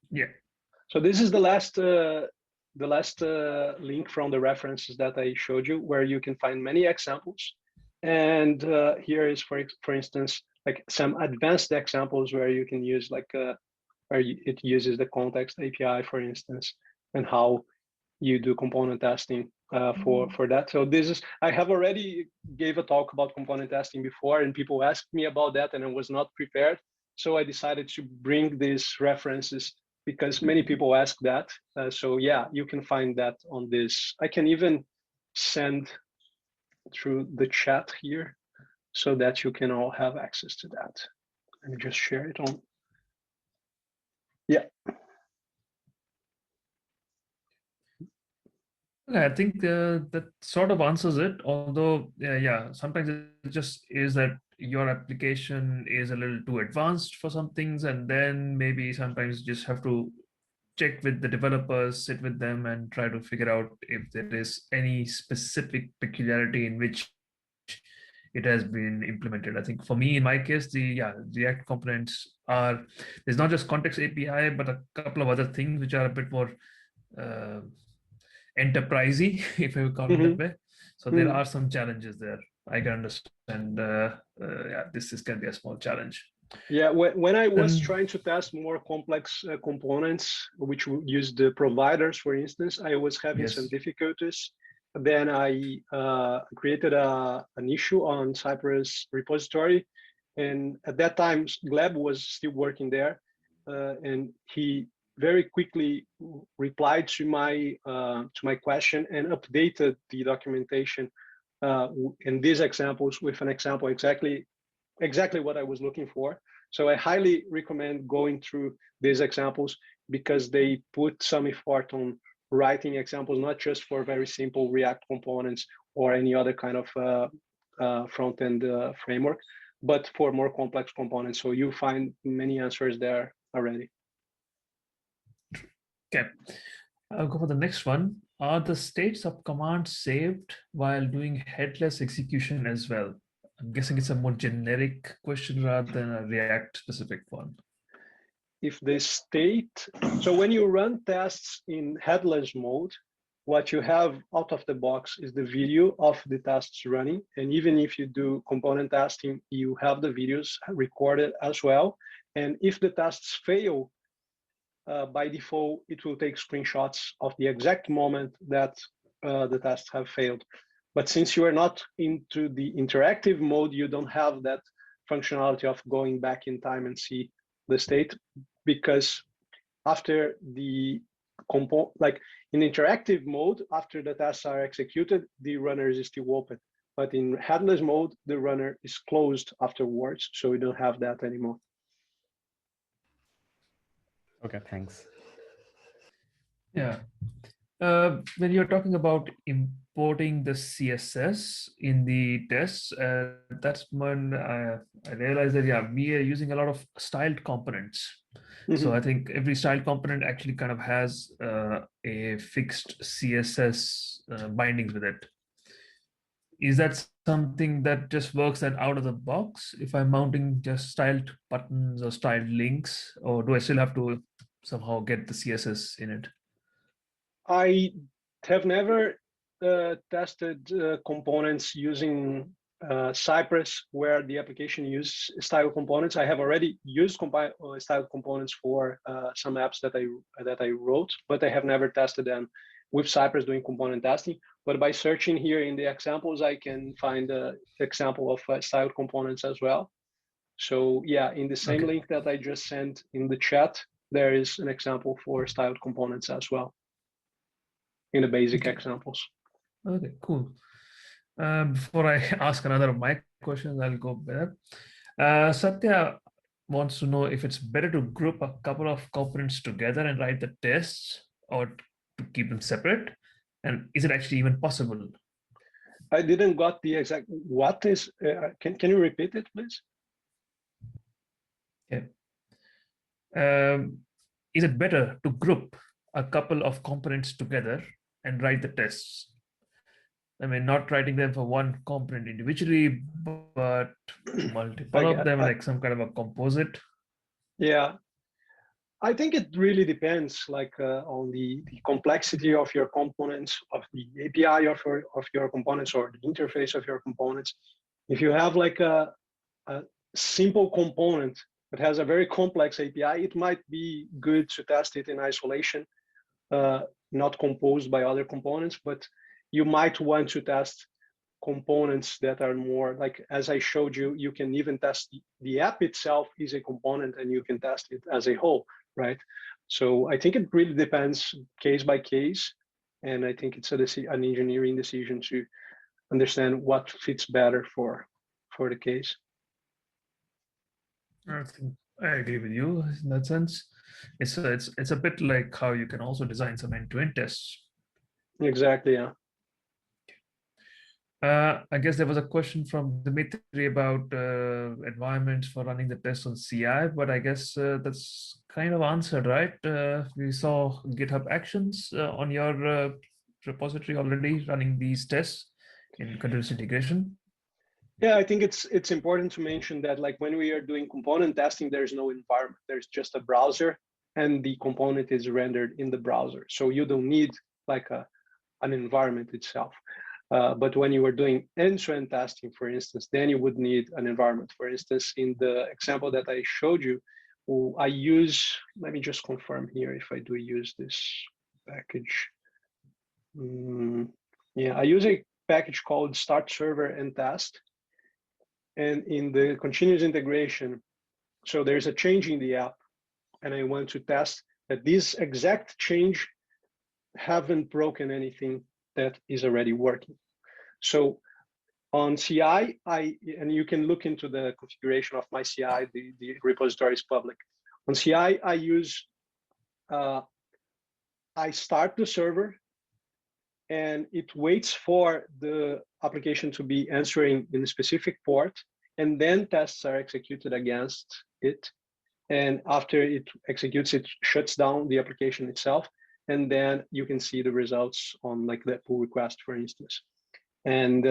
Speaker 2: Yeah.
Speaker 3: So this is the last link from the references that I showed you, where you can find many examples. And here is, for instance, like some advanced examples where you can use like where it uses the context API, for instance, and how you do component testing for that. So this is, I have already gave a talk about component testing before, and people asked me about that, and I was not prepared. So I decided to bring these references because many people ask that. So yeah, you can find that on this. I can even send through the chat here so that you can all have access to that. Let me just share it on. Yeah.
Speaker 2: Okay, I think that sort of answers it. Although, yeah, sometimes it just is that your application is a little too advanced for some things, and then maybe sometimes you just have to check with the developers, sit with them, and try to figure out if there is any specific peculiarity in which it has been implemented. I think for me, in my case, the React components are, there's not just context API, but a couple of other things which are a bit more enterprisey, if I would call it that way. So there are some challenges there. I can understand. Yeah, this can be a small challenge.
Speaker 3: Yeah, when I was trying to test more complex components, which would use the providers, for instance, I was having some difficulties. Then I created an issue on Cypress repository, and at that time, Gleb was still working there, and he very quickly replied to my question and updated the documentation in these examples with an example exactly what I was looking for. So I highly recommend going through these examples because they put some effort on writing examples, not just for very simple React components or any other kind of front-end framework, but for more complex components. So you find many answers there already.
Speaker 2: Okay, I'll go for the next one. are the states of commands saved while doing headless execution as well? I'm guessing it's a more generic question rather than a React specific one.
Speaker 3: If the state, so when you run tests in headless mode, what you have out of the box is the video of the tests running. And even if you do component testing, you have the videos recorded as well. And if the tests fail, by default, it will take screenshots of the exact moment that the tests have failed. But since you are not into the interactive mode, you don't have that functionality of going back in time and see the state, because after the like in interactive mode, after the tests are executed, the runner is still open. But in headless mode, the runner is closed afterwards, so we don't have that anymore.
Speaker 4: Okay, thanks.
Speaker 2: Yeah. When you're talking about importing the CSS in the tests, that's when I realized that, yeah, we are using a lot of styled components. So I think every styled component actually kind of has a fixed CSS bindings with it. Is that something that just works that out of the box if I'm mounting just styled buttons or styled links, or do I still have to somehow get the CSS in it?
Speaker 3: I have never tested components using Cypress where the application uses style components. I have already used style components for some apps that I wrote, but I have never tested them with Cypress doing component testing. But by searching here in the examples, I can find an example of styled components as well. So yeah, in the same link that I just sent in the chat, there is an example for styled components as well in the basic examples.
Speaker 2: Okay, cool. Before I ask another of my questions, I'll go back. Satya wants to know if it's better to group a couple of components together and write the tests, or to keep them separate, and is it actually even possible?
Speaker 3: I didn't got the exact, what is, can you repeat it, please?
Speaker 2: Yeah. Is it better to group a couple of components together and write the tests? I mean, not writing them for one component individually, but multiple of them, like some kind of a composite.
Speaker 3: Yeah, I think it really depends, like on the complexity of your components, of the API of your components, or the interface of your components. If you have like a simple component that has a very complex API, it might be good to test it in isolation, not composed by other components, but you might want to test components that are more like, as I showed you, you can even test the app itself is a component and you can test it as a whole, right? So I think it really depends case by case. And I think it's an engineering decision to understand what fits better for the case.
Speaker 2: I think I agree with you in that sense. It's a bit like how you can also design some end-to-end tests.
Speaker 3: Exactly, yeah.
Speaker 2: I guess there was a question from Dimitri about environments for running the tests on CI, but I guess that's kind of answered, right? We saw GitHub Actions on your repository already running these tests in continuous integration.
Speaker 3: Yeah, I think it's important to mention that, like, when we are doing component testing, there's no environment. There's just a browser, and the component is rendered in the browser. So you don't need like an environment itself. But when you are doing end-to-end testing, for instance, then you would need an environment. For instance, in the example that I showed you, I use, let me just confirm here if I do use this package. Yeah, I use a package called start server and test. And in the continuous integration, so there's a change in the app, and I want to test that this exact change haven't broken anything that is already working. So on CI, and you can look into the configuration of my CI, the repository is public. On CI, I use, I start the server, and it waits for the application to be answering in a specific port, and then tests are executed against it. And after it executes, it shuts down the application itself. and then you can see the results on like that pull request, for instance. And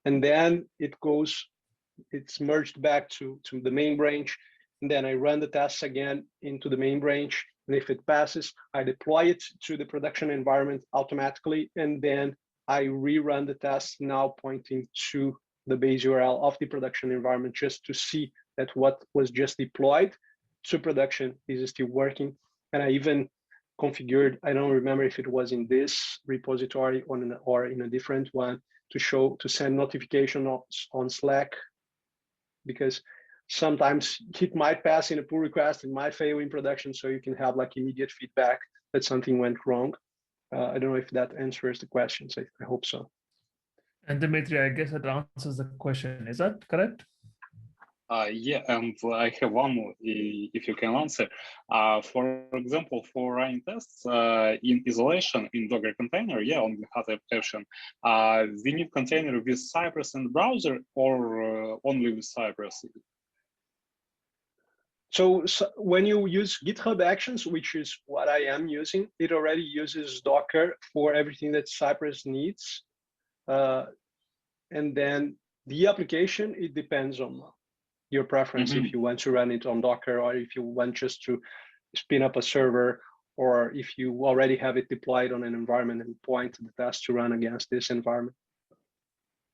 Speaker 3: then it's merged back to the main branch. And then I run the tests again into the main branch. And if it passes, I deploy it to the production environment automatically. And then I rerun the tests now pointing to the base URL of the production environment just to see that what was just deployed to production is still working. And I even configured, I don't remember if it was in this repository or in a different one, to send notification on Slack, because sometimes it might pass in a pull request, it might fail in production, so you can have like immediate feedback that something went wrong. I don't know if that answers the questions. I hope so.
Speaker 2: And Dimitri, I guess that answers the question. Is that correct?
Speaker 4: Yeah, and I have one more, if you can answer. For example, for running tests in isolation in Docker container, yeah, on the hot version, we need container with Cypress and browser, or only with Cypress?
Speaker 3: So when you use GitHub Actions, which is what I am using, it already uses Docker for everything that Cypress needs. And then the application, it depends on your preference, if you want to run it on Docker, or if you want just to spin up a server, or if you already have it deployed on an environment and point the test to run against this environment.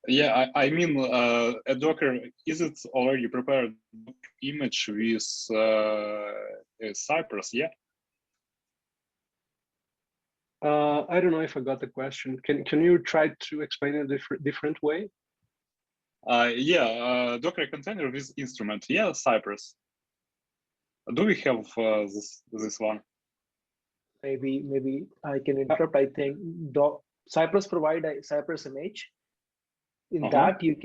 Speaker 4: Yeah, I mean, a Docker, is it already prepared image with Cypress? Yeah.
Speaker 3: I don't know if I got the question. Can you try to explain it a different way?
Speaker 4: Yeah, Docker container with instrument. Yeah, Cypress. Do we have this one?
Speaker 1: Maybe I can interrupt. I think Cypress provide a Cypress image. In that you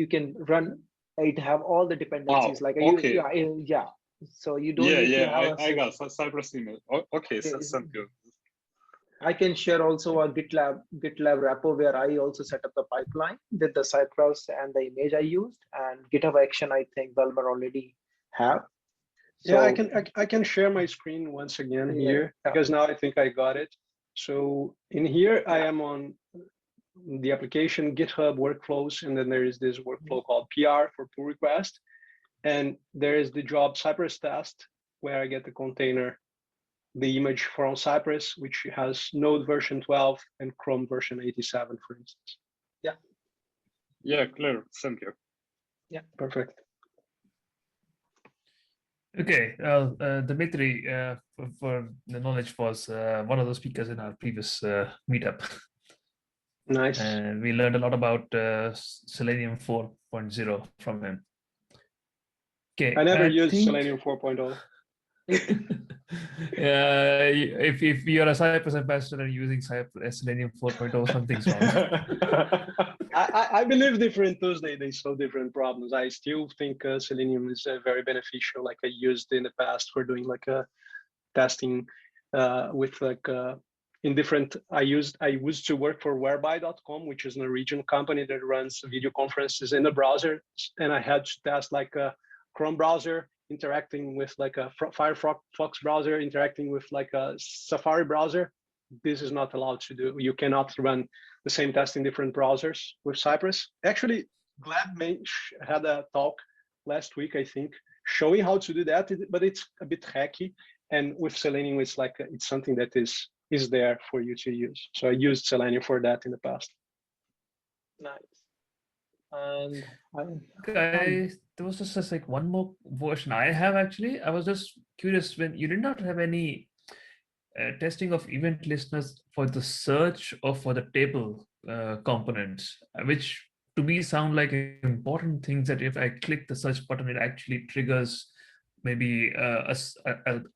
Speaker 1: can run it, have all the dependencies. Like
Speaker 4: okay.
Speaker 1: Yeah. So you don't need to have
Speaker 4: I got Cypress image. Okay, thank you.
Speaker 1: I can share also a GitLab repo where I also set up the pipeline with the Cypress and the image I used, and GitHub Action I think Walmyr already have. So,
Speaker 3: yeah, I can share my screen once again here, because now I think I got it. So in here I am on the application GitHub workflows, and then there is this workflow called PR for pull request, and there is the job Cypress test where I get the container, the image from Cypress, which has Node version 12 and Chrome version 87, for instance. Yeah.
Speaker 4: Yeah, clear. Thank you.
Speaker 3: Yeah, perfect.
Speaker 2: Okay, Dimitri, for the knowledge, was one of the speakers in our previous meetup.
Speaker 3: Nice.
Speaker 2: And we learned a lot about Selenium 4.0 from him. Okay,
Speaker 3: I never used Selenium 4.0.
Speaker 2: If you're a Cypress ambassador and using Selenium 4.0, something's wrong.
Speaker 3: I believe different tools, they solve different problems. I still think Selenium is very beneficial. Like I used in the past for doing like a testing with like in different. I used to work for whereby.com, which is a Norwegian company that runs video conferences in the browser, and I had to test like a Chrome browser interacting with like a Firefox browser, interacting with like a Safari browser. This is not allowed to do. You cannot run the same test in different browsers with Cypress. Actually, Gleb had a talk last week, I think, showing how to do that, but it's a bit hacky. And with Selenium, it's like it's something that is there for you to use. So I used Selenium for that in the past.
Speaker 1: Nice. And
Speaker 2: there was just like one more version I have actually. I was just curious, when you did not have any testing of event listeners for the search or for the table components, which to me sound like important things, that if I click the search button, it actually triggers maybe a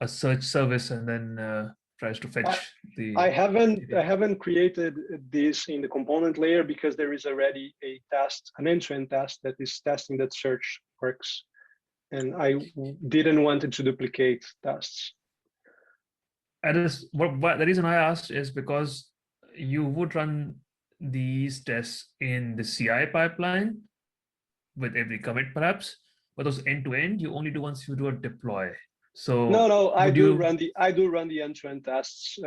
Speaker 2: search service and then tries to fetch the.
Speaker 3: I haven't created this in the component layer because there is already a test, an end-to-end test that is testing that search works, and I didn't want it to duplicate tests.
Speaker 2: That is what the reason I asked is because you would run these tests in the CI pipeline with every commit, perhaps, but those end-to-end you only do once you do a deploy. So
Speaker 3: no, I
Speaker 2: would
Speaker 3: do
Speaker 2: you?
Speaker 3: run the end-to-end tests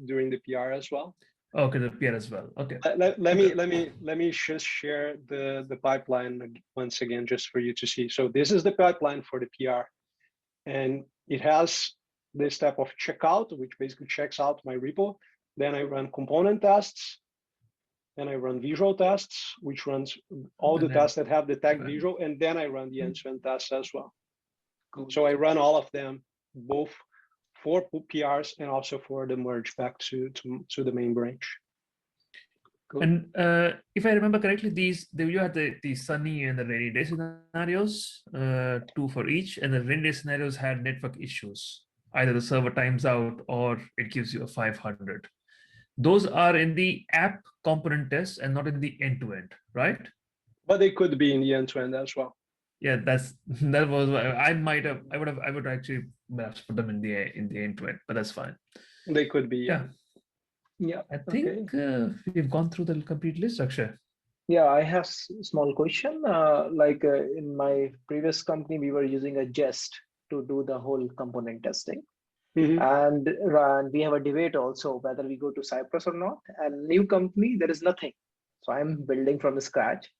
Speaker 3: during the PR as well.
Speaker 2: Okay, the PR as well. Okay.
Speaker 3: Let me just share the pipeline once again, just for you to see. So this is the pipeline for the PR, and it has this type of checkout, which basically checks out my repo. Then I run component tests. Then I run visual tests, which runs all the tests that have the tag visual, and then I run the end-to-end tests as well. Cool. So I run all of them, both for PRs and also for the merge back to the main branch.
Speaker 2: Cool. And if I remember correctly, you had the sunny and the rainy day scenarios, 2 for each, and the rainy day scenarios had network issues. Either the server times out or it gives you a 500. Those are in the app component tests and not in the end-to-end, right?
Speaker 3: But they could be in the end-to-end as well.
Speaker 2: Yeah, that was I would actually perhaps put them in the end-to-end, but that's fine.
Speaker 3: They could be.
Speaker 1: Yeah.
Speaker 2: I think we've gone through the complete list, Akshay.
Speaker 1: Yeah, I have a small question. In my previous company, we were using a Jest to do the whole component testing. And we have a debate also whether we go to Cypress or not. And new company, there is nothing. So I'm building from scratch.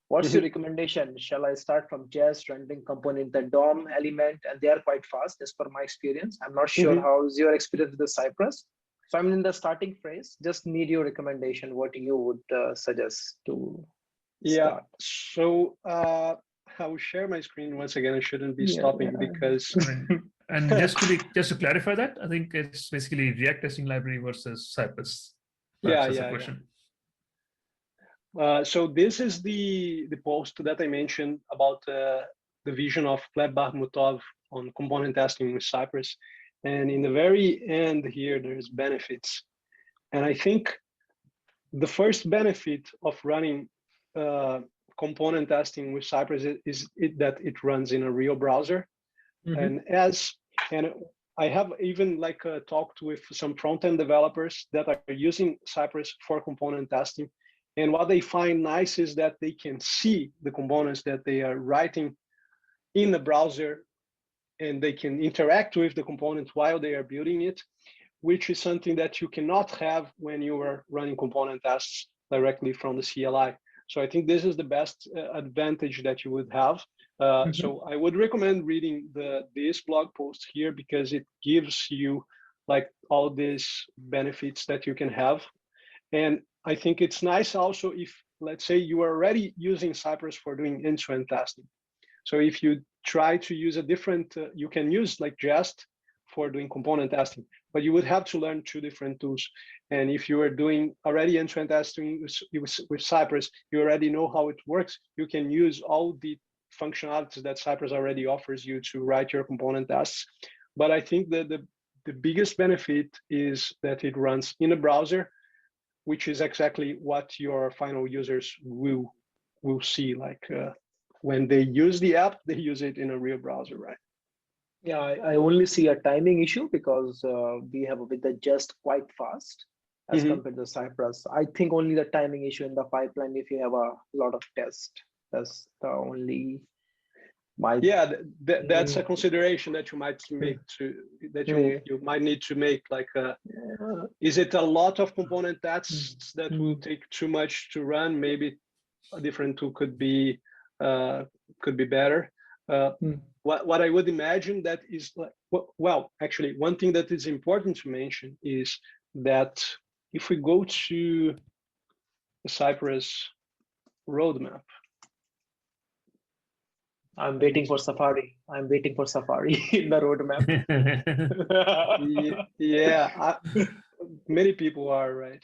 Speaker 1: What's your recommendation? Shall I start from Jest, rendering component, the DOM element, and they are quite fast as per my experience. I'm not sure how is your experience with the Cypress. So I'm in the starting phase. Just need your recommendation. What you would suggest to start?
Speaker 3: So I will share my screen once again. I shouldn't be stopping because.
Speaker 2: And just to clarify that, I think it's basically React testing library versus Cypress. That's the question.
Speaker 3: So this is the post that I mentioned about the vision of Gleb Bahmutov on component testing with Cypress. And in the very end here, there's benefits. And I think the first benefit of running component testing with Cypress is that it runs in a real browser. And I have even talked with some front-end developers that are using Cypress for component testing. And what they find nice is that they can see the components that they are writing in the browser, and they can interact with the component while they are building it, which is something that you cannot have when you are running component tests directly from the CLI. So I think this is the best advantage that you would have. So I would recommend reading this blog post here because it gives you all these benefits that you can have. And I think it's nice also if, let's say, you are already using Cypress for doing end-to-end testing. So if you try to use a different, you can use Jest for doing component testing, but you would have to learn 2 different tools. And if you are doing already end-to-end testing with Cypress, you already know how it works. You can use all the functionalities that Cypress already offers you to write your component tests. But I think that the biggest benefit is that it runs in a browser, which is exactly what your final users will see. When they use the app, they use it in a real browser, right?
Speaker 1: Yeah, I only see a timing issue because we have with the Jest quite fast as compared to Cypress. I think only the timing issue in the pipeline if you have a lot of tests. That's the only.
Speaker 3: That's a consideration that you might make you might need to make. Is it a lot of component tests that will take too much to run? Maybe a different tool could be better. What I would imagine that is actually one thing that is important to mention is that if we go to the Cypress roadmap.
Speaker 1: I'm waiting for Safari. I'm waiting for Safari in the roadmap.
Speaker 3: Many people are, right?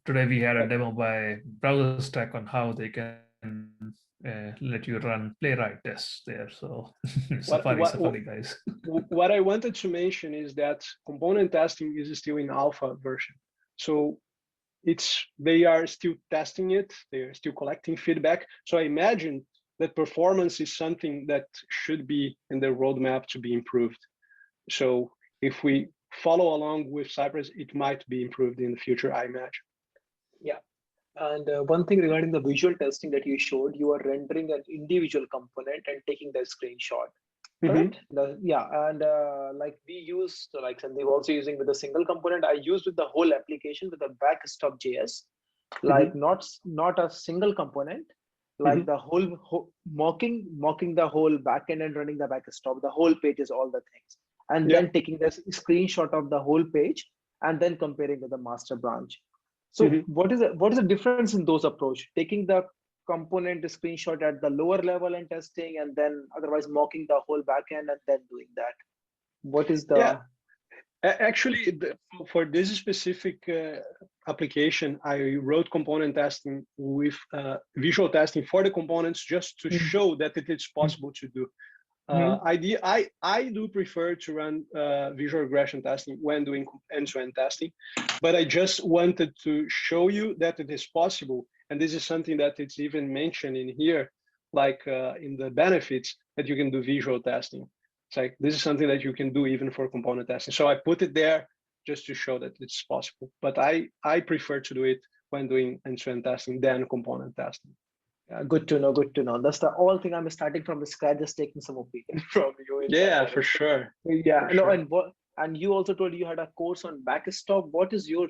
Speaker 2: Today we had a demo by Browser Stack on how they can let you run playwright tests there. So Safari guys.
Speaker 3: What I wanted to mention is that component testing is still in alpha version. So they are still testing it. They are still collecting feedback. So I imagine that performance is something that should be in the roadmap to be improved. So if we follow along with Cypress, it might be improved in the future, I imagine.
Speaker 1: Yeah. And one thing regarding the visual testing that you showed, you are rendering an individual component and taking the screenshot. correct? Yeah, and like we used, like Sandeep also using with a single component. I used with the whole application with the backstop JS, like not a single component, like the whole mocking the whole backend and running the backstop. The whole page is all the things, and then taking the screenshot of the whole page and then comparing with the master branch. So what is the difference in those approach? Taking the component screenshot at the lower level and testing, and then otherwise mocking the whole backend and then doing that. What is the
Speaker 3: Actually, for this specific application, I wrote component testing with visual testing for the components just to show that it is possible to do. I do prefer to run visual regression testing when doing end-to-end testing, but I just wanted to show you that it is possible. And this is something that it's even mentioned in here, like in the benefits, that you can do visual testing. It's like, this is something that you can do even for component testing. So I put it there just to show that it's possible. But I prefer to do it when doing end-to-end testing than component testing.
Speaker 1: Good to know. Good to know. That's the whole thing. I'm starting from the scratch, just taking some opinion from you.
Speaker 3: Yeah, for sure.
Speaker 1: Yeah, no, and you also told you had a course on backstop. What is your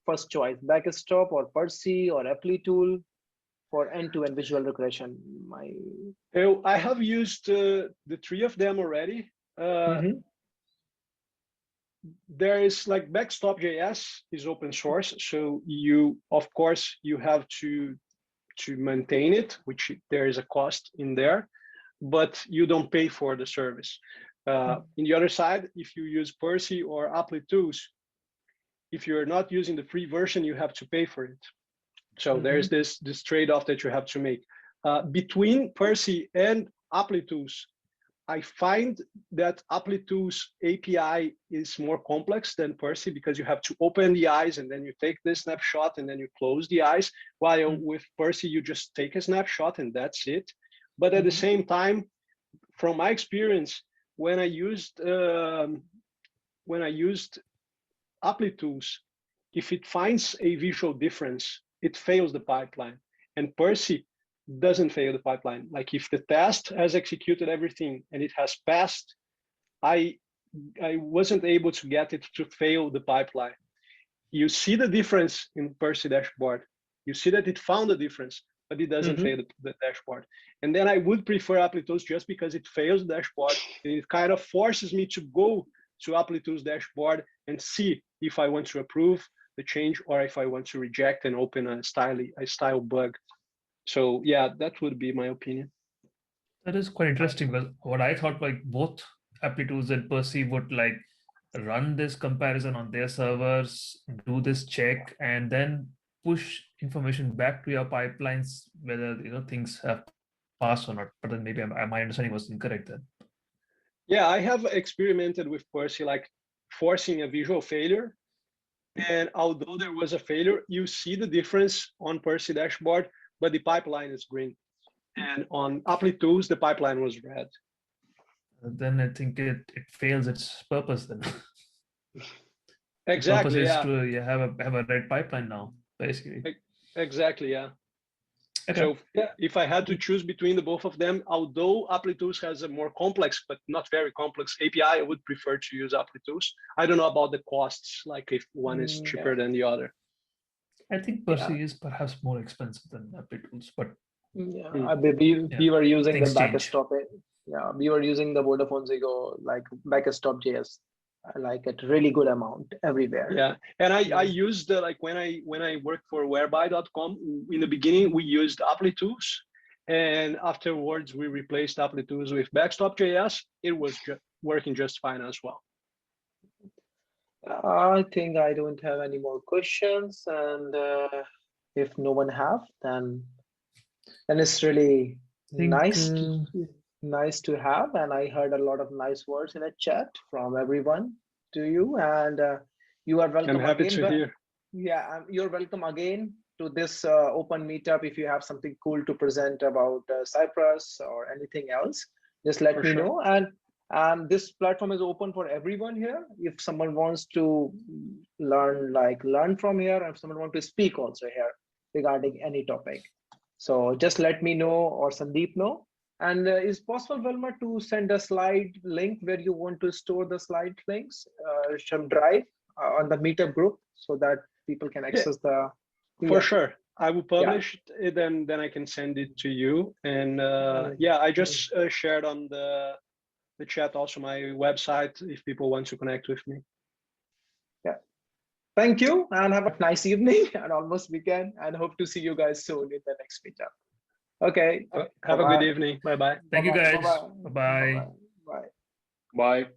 Speaker 1: first choice, backstop or Percy or Applitool for end-to-end visual regression?
Speaker 3: I have used the three of them already. There is like backstop JS is open source, so of course you have to maintain it, which there is a cost in there, but you don't pay for the service. In the other side, if you use Percy or Applitools, if you're not using the free version, you have to pay for it. So there's this trade-off that you have to make. Between Percy and Applitools, I find that Applitools API is more complex than Percy because you have to open the eyes and then you take the snapshot and then you close the eyes. While with Percy, you just take a snapshot and that's it. But at the same time, from my experience, when I used Applitools, if it finds a visual difference, it fails the pipeline. And Percy doesn't fail the pipeline. Like if the test has executed everything and it has passed, I wasn't able to get it to fail the pipeline. You see the difference in Percy dashboard. You see that it found the difference, but it doesn't fail the dashboard. And then I would prefer Applitools just because it fails the dashboard. And it kind of forces me to go to Applitools dashboard and see if I want to approve the change or if I want to reject and open a style bug. So yeah, that would be my opinion.
Speaker 2: That is quite interesting. Well, what I thought, like both Applitools and Percy would like run this comparison on their servers, do this check, and then push information back to your pipelines, whether things have passed or not. But then maybe my understanding was incorrect then.
Speaker 3: Yeah, I have experimented with Percy, like forcing a visual failure. And although there was a failure, you see the difference on Percy dashboard, but the pipeline is green. And on Applitools, the pipeline was red.
Speaker 2: Then I think it fails its purpose then.
Speaker 3: Exactly.
Speaker 2: The purpose is to have a red pipeline now, basically.
Speaker 3: Exactly. Yeah.
Speaker 2: Okay.
Speaker 3: So if I had to choose between the both of them, although Applitools has a more complex but not very complex API, I would prefer to use Applitools. I don't know about the costs, like if one is cheaper than the other.
Speaker 2: I think Percy is perhaps more expensive than Applitools, but
Speaker 1: we were using
Speaker 2: things
Speaker 1: the backstop. We were using the VodafoneZiggo like backstop JS, like at really good amount everywhere.
Speaker 3: Yeah, and I used like when I worked for whereby.com in the beginning we used Applitools, and afterwards we replaced Applitools with backstop JS. It was working just fine as well.
Speaker 1: I think I don't have any more questions, and if no one have, then it's really nice to have. And I heard a lot of nice words in the chat from everyone to you, and you are welcome.
Speaker 3: I'm happy
Speaker 1: again,
Speaker 3: to hear.
Speaker 1: Yeah, you're welcome again to this open meetup. If you have something cool to present about Cypress or anything else, just let me know. And this platform is open for everyone here. If someone wants to learn from here, and if someone wants to speak also here regarding any topic, so just let me know or Sandeep know, And is possible, Wilmer, to send a slide link where you want to store the slide links, some drive on the meetup group so that people can access the.
Speaker 3: For sure. I will publish it, then I can send it to you. And yeah, I just shared on the chat also my website if people want to connect with me.
Speaker 1: Yeah. Thank you and have a nice evening and almost weekend, and hope to see you guys soon in the next meetup. Okay.
Speaker 3: Have a good evening. Bye-bye.
Speaker 2: Thank you, guys.
Speaker 1: Bye-bye.
Speaker 2: Bye-bye.
Speaker 1: Bye.
Speaker 4: Bye.